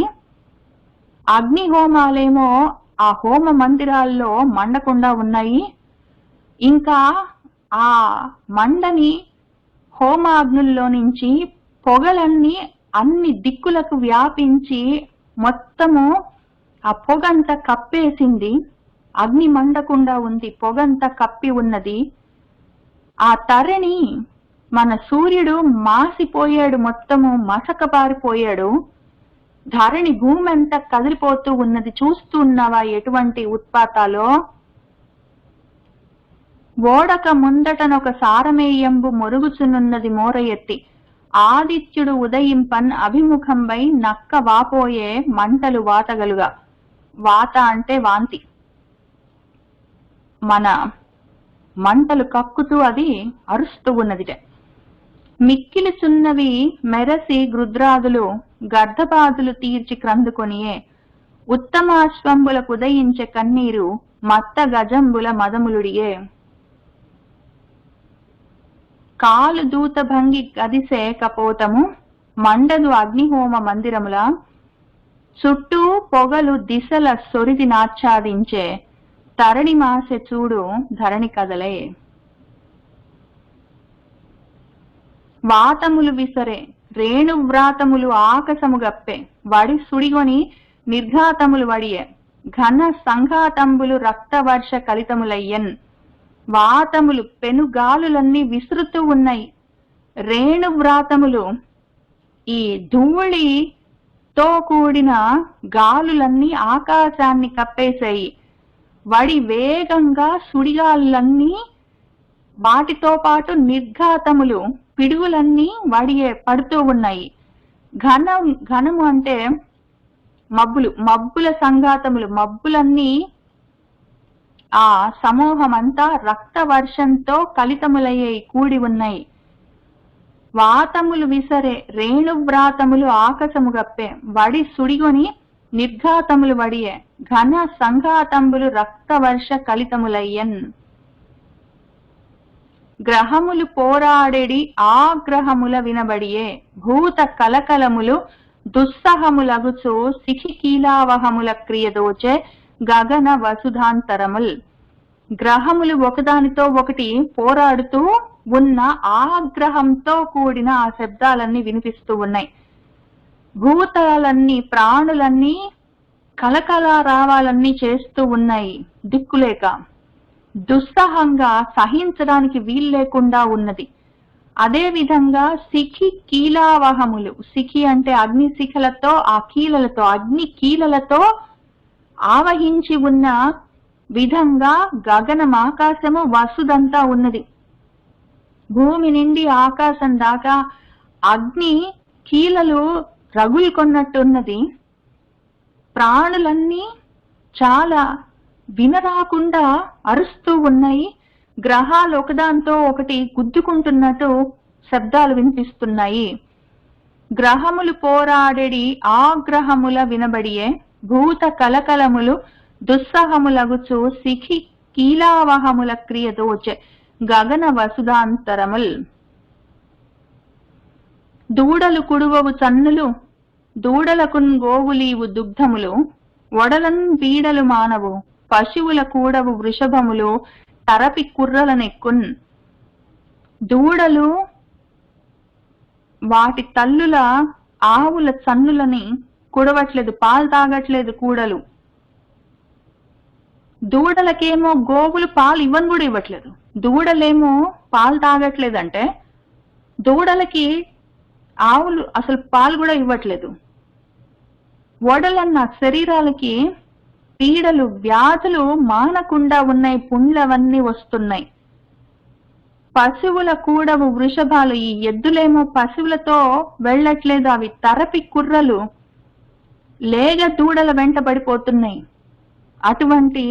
అగ్నిహోమాలేమో ఆ హోమ మందిరాల్లో మండకుండా ఉన్నాయి. ఇంకా ఆ మండని హోమాగ్నుల్లో నుంచి పొగలన్నీ అన్ని దిక్కులకు వ్యాపించి మొత్తము ఆ పొగంతా కప్పేసింది. అగ్ని మండకుండా ఉంది, పొగంతా కప్పి ఉన్నది. ఆ తరణి, మన సూర్యుడు మాసిపోయాడు, మొత్తము మసక పారిపోయాడు. ధరణి భూమి అంతా కదిలిపోతూ ఉన్నది. చూస్తూ ఉన్నావా ఎటువంటి ఉత్పాతాలో? ఓడక ముందటనొక సారమేయంబు మొరుగుచునున్నది మోర ఎత్తి ఆదిత్యుడు ఉదయింపన్ అభిముఖంపై నక్క వాపోయే మంటలు వాతగలుగా వాత అంటే వాంతి. మన మంటలు కక్కుతూ అది అరుస్తూ ఉన్నదిట. మిక్కిలిచున్నవి మెరసి గృద్రాదులు గర్ధపాదులు తీర్చి క్రందుకొనియే ఉత్తమాశ్వంబుల కుదయించే కన్నీరు మత్త గజంబుల మదములుడియే. కాలు దూత భంగి గదిసే కపోతము మండదు అగ్నిహోమ మందిరముల చుట్టూ పొగలు దిశల సొరిది నాచ్ఛాదించే తరణి మాసె చూడు ధరణి కదలే. వాతములు విసరే రేణువ్రాతములు ఆకసము గప్పే వడి సుడిగొని నిర్ఘాతములు వడియే ఘన సంఘాతంబులు రక్తవర్ష కలితములయ్యన్. వాతములు పెనుగాలులన్నీ విసురుతూ ఉన్నాయి. రేణువ్రాతములు ఈ ధూళితో కూడిన గాలులన్నీ ఆకాశాన్ని కప్పేశాయి. వడి వేగంగా సుడిగాలులన్నీ వాటితో పాటు నిర్ఘాతములు పిడుగులన్నీ వడియే పడుతూ ఉన్నాయి. ఘనము అంటే మబ్బులు, మబ్బుల సంఘాతములు, మబ్బులన్నీ ఆ సమూహమంతా రక్త వర్షంతో కలితములయ్యి కూడి ఉన్నాయి. వాతములు విసరే రేణువ్రాతములు ఆకాశము గప్పే వడి సుడిగొని నిర్ఘాతములు వడియే ఘన సంఘాతంబులు రక్తవర్ష కలితములయ్యన్. గ్రహములు పోరాడెడి ఆగ్రహముల వినబడియే భూత కలకలములు దుస్సహములగుచు సిఖి కీలావహముల క్రియదోచే గగన వసుధాంతరముల్. గ్రహములు ఒకదానితో ఒకటి పోరాడుతూ ఉన్న ఆగ్రహంతో కూడిన ఆ శబ్దాలన్నీ వినిపిస్తూ ఉన్నాయి. భూతాలన్నీ ప్రాణులన్నీ కలకల రావాలన్నీ చేస్తూ ఉన్నాయి. దిక్కులేక దుస్సహంగా సహించడానికి వీల్లేకుండా ఉన్నది. అదే విధంగా సిఖి కీలావహములు, సిఖి అంటే అగ్ని శిఖలతో, ఆ కీలలతో అగ్ని కీలలతో ఆవహించి ఉన్న విధంగా గగనమాకాశము వసుదంతా ఉన్నది. భూమి నుండి ఆకాశం దాకా అగ్ని కీలలు రగులుకొన్నట్టున్నది. ప్రాణులన్నీ చాలా వినరాకుండా అరుస్తూ ఉన్నాయి. గ్రహాలు ఒకదాంతో ఒకటి గుద్దుకుంటున్నట్టు శబ్దాలు వినిపిస్తున్నాయి. గ్రహములు పోరాడెడి ఆగ్రహముల వినబడియే భూత కలకలములు దుస్సహములగుచు సిఖి కీలావహముల క్రియదోచే గగన వసుధాంతరముల్. దూడలు కుడువవు చన్నులు దూడలకున్ గోవులీవు దుగ్ధములు వడలన్ బీడలు మానవు పశువుల కూడవు వృషభములు తరపి కుర్రలనెక్కున్. దూడలు వాటి తల్లుల ఆవుల చన్నులని కుడవట్లేదు, పాలు తాగట్లేదు కూడలు. దూడలకేమో గోవులు పాలు ఇవ్వని కూడా ఇవ్వట్లేదు. దూడలేమో పాలు తాగట్లేదంటే దూడలకి ఆవులు అసలు పాలు కూడా ఇవ్వట్లేదు. వడలన్న శరీరాలకి పీడలు వ్యాధులు మానకుండా ఉన్నాయి, పుండ్లవన్నీ వస్తున్నాయి. పశువుల కూడవు వృషభాలు, ఈ ఎద్దులేమో పశువులతో వెళ్ళట్లేదు, అవి తరపి కుర్రలు లేగ దూడల వెంట పడిపోతున్నాయి. అటువంటి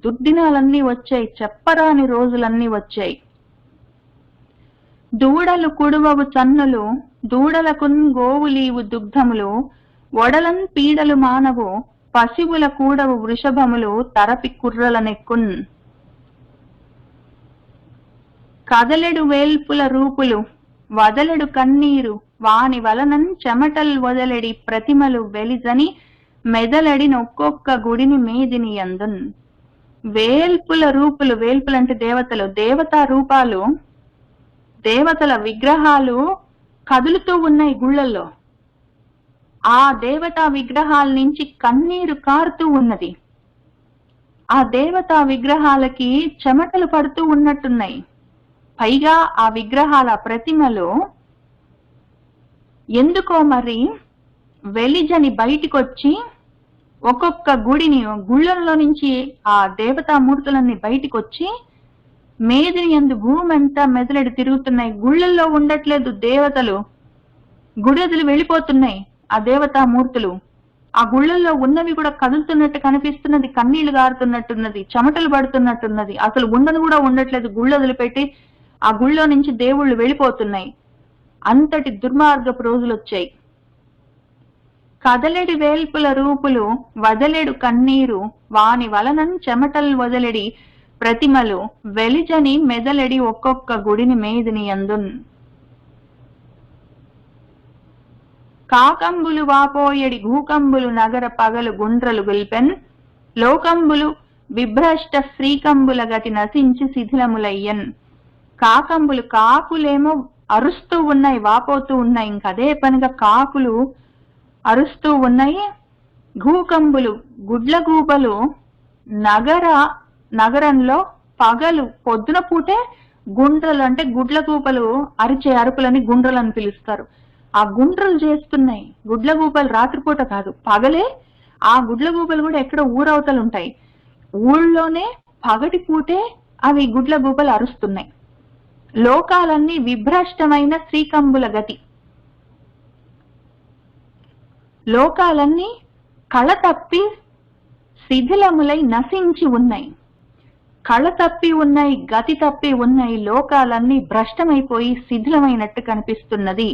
దుర్దినాలన్నీ వచ్చాయి, చెప్పరాని రోజులన్నీ వచ్చాయి. దూడలు కుడువవు చన్నులు దూడలకున్ గోవులీవు దుగ్ధములు వడలన్ పీడలు మానవు పశువుల కూడవు వృషభములు తరపి కుర్రలనెక్కున్. కదలెడు వేల్పుల రూపులు వదలెడు కన్నీరు వాని వలనన్ చెమటల్ వదలెడి ప్రతిమలు వెలిజని మెదలడి నొక్కొక్క గుడిని మీదిని యందున్. వేల్పుల రూపులు, వేల్పులంటే దేవతలు, దేవతా రూపాలు, దేవతల విగ్రహాలు కదులుతూ ఉన్నాయి గుళ్ళల్లో. ఆ దేవతా విగ్రహాల నుంచి కన్నీరు కారుతూ ఉన్నది. ఆ దేవతా విగ్రహాలకి చెమటలు పడుతూ ఉన్నట్టున్నాయి. పైగా ఆ విగ్రహాల ప్రతిమలు ఎందుకో మరి వెలిజని బయటికొచ్చి ఒక్కొక్క గుళ్ళల్లో నుంచి ఆ దేవతా మూర్తులన్నీ బయటికొచ్చి మేదిని యందు భూమి అంతా మెదలెడి తిరుగుతున్నాయి. గుళ్ళల్లో ఉండట్లేదు దేవతలు, గుడి వదిలి వెళ్ళిపోతున్నాయి ఆ దేవతా మూర్తులు. ఆ గుళ్ళల్లో ఉన్నవి కూడా కదులుతున్నట్టు కనిపిస్తున్నది, కన్నీళ్లు గారుతున్నట్టున్నది, చెమటలు పడుతున్నట్టున్నది. అసలు ఉండను కూడా ఉండట్లేదు. గుళ్ళు వదిలిపెట్టి ఆ గుళ్ళో నుంచి దేవుళ్ళు వెళ్ళిపోతున్నాయి. అంతటి దుర్మార్గపు రోజులు వచ్చాయి. కదలెడి వేల్పుల రూపులు వదలెడు కన్నీరు వాని వలనన్ చెమటల్ వదలెడి ప్రతిమలు వెలిజని మెదలెడి ఒక్కొక్క గుడిని మేదిని అందున్. కాకంబులు వాపోయడి గూకంబులు నగర పగలు గుండ్రలు గుల్పెన్ లోకంబులు విభ్రష్ట శ్రీకంబుల గతి నశించి శిథిలములయ్యన్. కాకంబులు కాకులేమో అరుస్తూ ఉన్నాయి, వాపోతూ ఉన్నాయి. ఇంకదే పనిగా కాకులు అరుస్తూ ఉన్నాయి. గూకంబులు గుడ్లగూబలు నగరంలో పగలు పొద్దున పూటే గుండ్రలు అంటే గుడ్లగూబలు అరిచే అరుపులని గుండ్రలని పిలుస్తారు. ఆ గుండ్రలు చేస్తున్నాయి. గుడ్లగూబలు రాత్రిపూట కాదు, పగలే. ఆ గుడ్లగూబలు కూడా ఎక్కడో ఊరవతలు ఉంటాయి. ఊళ్ళోనే పగటి పూటే అవి గుడ్లగూబలు అరుస్తున్నాయి. లోకాలన్నీ విభ్రష్టమైన శ్రీకంబుల గతి. లోకాలన్నీ కళ తప్పి శిథిలములై నశించి ఉన్నాయి. కళ తప్పి ఉన్నాయి, గతి తప్పి ఉన్నాయి. లోకాలన్నీ భ్రష్టమైపోయి శిథిలమైనట్టు కనిపిస్తున్నది.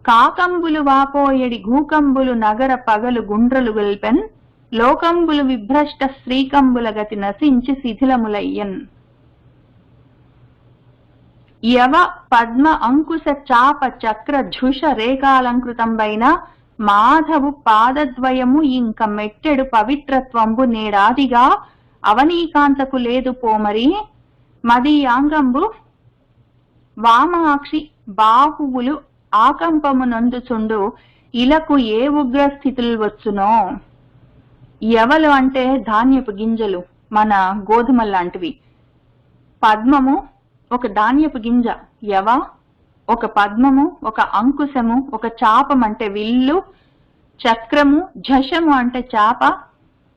కాకంబులు వాపోయడి గూకంబులు నగర పగలు గుండ్రలు గొల్పెన్ లోకంబులు విభ్రష్ట శ్రీకంబుల గతి నశించి శిథిలములయ్యన్. యవ పద్మ అంకుశ చాప చక్ర ఝుష రేఖాలంకృతంబైన మాధవు పాదద్వయము ఇంక మెట్టెడు పవిత్రత్వంబు నేడాదిగా అవనీకాంతకు లేదు పోమరి. మదీయాంగంబు వామాక్షి బాహువులు ఆకంపమునందుచుండు ఇలకు ఏ ఉగ్రస్థితులు వచ్చునో. యవలు అంటే ధాన్యపు గింజలు, మన గోధుమలు లాంటివి. పద్మము ఒక ధాన్యపు గింజ, యవ ఒక పద్మము, ఒక అంకుశము, ఒక చాపం అంటే విల్లు, చక్రము, ఝషము అంటే చాప.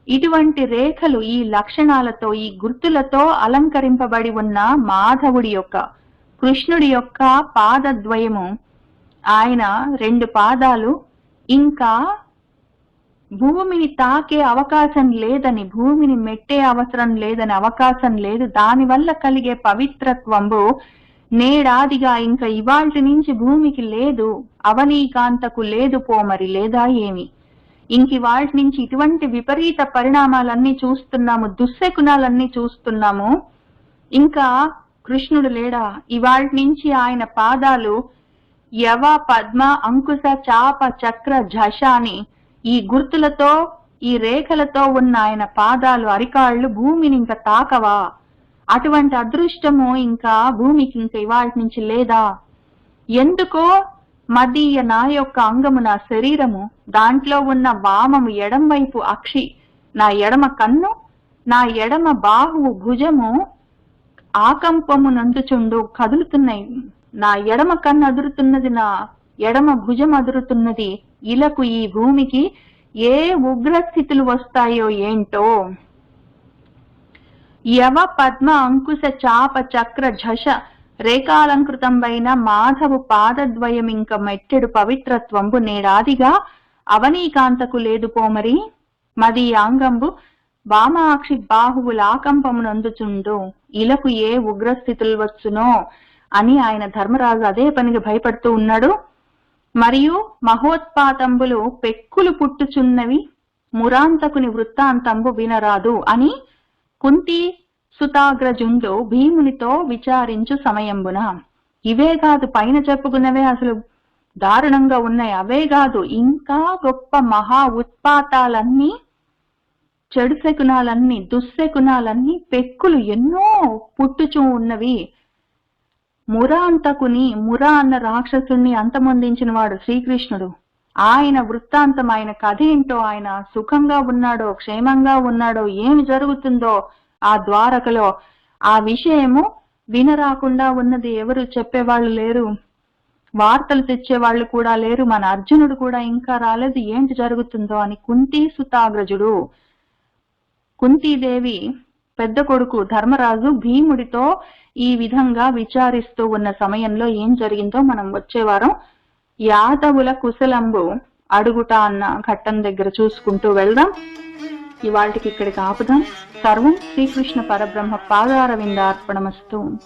ఇటువంటి రేఖలు, ఈ లక్షణాలతో, ఈ గుర్తులతో అలంకరింపబడి ఉన్న మాధవుడి యొక్క, కృష్ణుడి యొక్క పాదద్వయము, ఆయన 2 పాదాలు ఇంకా భూమిని తాకే అవకాశం లేదని, భూమిని మెట్టే అవసరం లేదని, అవకాశం లేదు. దానివల్ల కలిగే పవిత్రత్వంబు నేడాదిగా ఇంకా ఇవాల్టి నుంచి భూమికి లేదు, అవనీకాంతకు లేదు పోమరి. లేదా ఏమి? ఇంక ఇవాల్టి నుంచి ఇటువంటి విపరీత పరిణామాలన్నీ చూస్తున్నాము, దుశ్శకునాలన్నీ చూస్తున్నాము. ఇంకా కృష్ణుడు లేడా? ఇవాల్టి నుంచి ఆయన పాదాలు యవ పద్మ అంకుశ చాప చక్ర ఝష అని ఈ గుర్తులతో, ఈ రేఖలతో ఉన్న ఆయన పాదాలు, అరికాళ్ళు భూమిని ఇంకా తాకవా? అటువంటి అదృష్టము ఇంకా భూమికి ఇంకా ఇవాటి నుంచి లేదా? ఎందుకో మదీయ నా యొక్క అంగము, నా శరీరము, దాంట్లో ఉన్న వామము ఎడం వైపు అక్షి, నా ఎడమ కన్ను, నా ఎడమ బాహువు భుజము ఆకంపము నందుచుండు కదులుతున్నాయి. నా ఎడమ కన్ను అదురుతున్నది, నా ఎడమ భుజం అదురుతున్నది. ఇలకు ఈ భూమికి ఏ ఉగ్రస్థితులు వస్తాయో ఏంటో. యవ పద్మ అంకుశ చాప చక్ర ఝష రేఖాలంకృతంబైన మాధవు పాదద్వయం ఇంక మెట్టెడు పవిత్రత్వంబు నేడాదిగా అవనీకాంతకు లేదు పోమరి. మది ఆంగంబు వామాక్షి బాహువుల ఆకంపమునందుచుండు ఇలకు ఏ ఉగ్రస్థితులు వచ్చునో అని ఆయన ధర్మరాజు అదే పనిగా భయపడుతూ ఉన్నాడు. మరియు మహోత్పాతంబులు పెక్కులు పుట్టుచున్నవి, మురాంతకుని వృత్తాంతంబు వినరాదు అని కుంతి సుతాగ్రజుండు భీమునితో విచారించు సమయంబున. ఇవే కాదు, పైన చెప్పుకున్నవే అసలు దారుణంగా ఉన్నాయి. అవే కాదు, ఇంకా గొప్ప మహా ఉత్పాతాలన్నీ, చెడు శకునాలన్నీ, దుశ్శకునాలన్నీ, పెక్కులు ఎన్నో పుట్టుచూ ఉన్నవి. మురాంతకుని, మురా అన్న రాక్షసుని అంతమొందించిన వాడు శ్రీకృష్ణుడు. ఆయన వృత్తాంతం, ఆయన కథ ఏంటో, ఆయన సుఖంగా ఉన్నాడో క్షేమంగా ఉన్నాడో, ఏమి జరుగుతుందో ఆ ద్వారకలో, ఆ విషయము వినరాకుండా ఉన్నది ఎవరు చెప్పేవాళ్ళు లేరు, వార్తలు తెచ్చేవాళ్ళు కూడా లేరు. మన అర్జునుడు కూడా ఇంకా రాలేదు, ఏంటి జరుగుతుందో అని. కుంతి సుతాగ్రజుడు, కుంతీదేవి పెద్ద కొడుకు ధర్మరాజు భీముడితో ఈ విధంగా విచారిస్తూ ఉన్న సమయంలో ఏం జరిగిందో మనం వచ్చే వారం యాదవుల కుశలంబు అడుగుట అన్న ఘట్టం దగ్గర చూసుకుంటూ వెళ్దాం. ఇవాళకి ఇక్కడికి ఆపుదాం. సర్వం శ్రీకృష్ణ పరబ్రహ్మ పాదార విందార్పణమస్తు.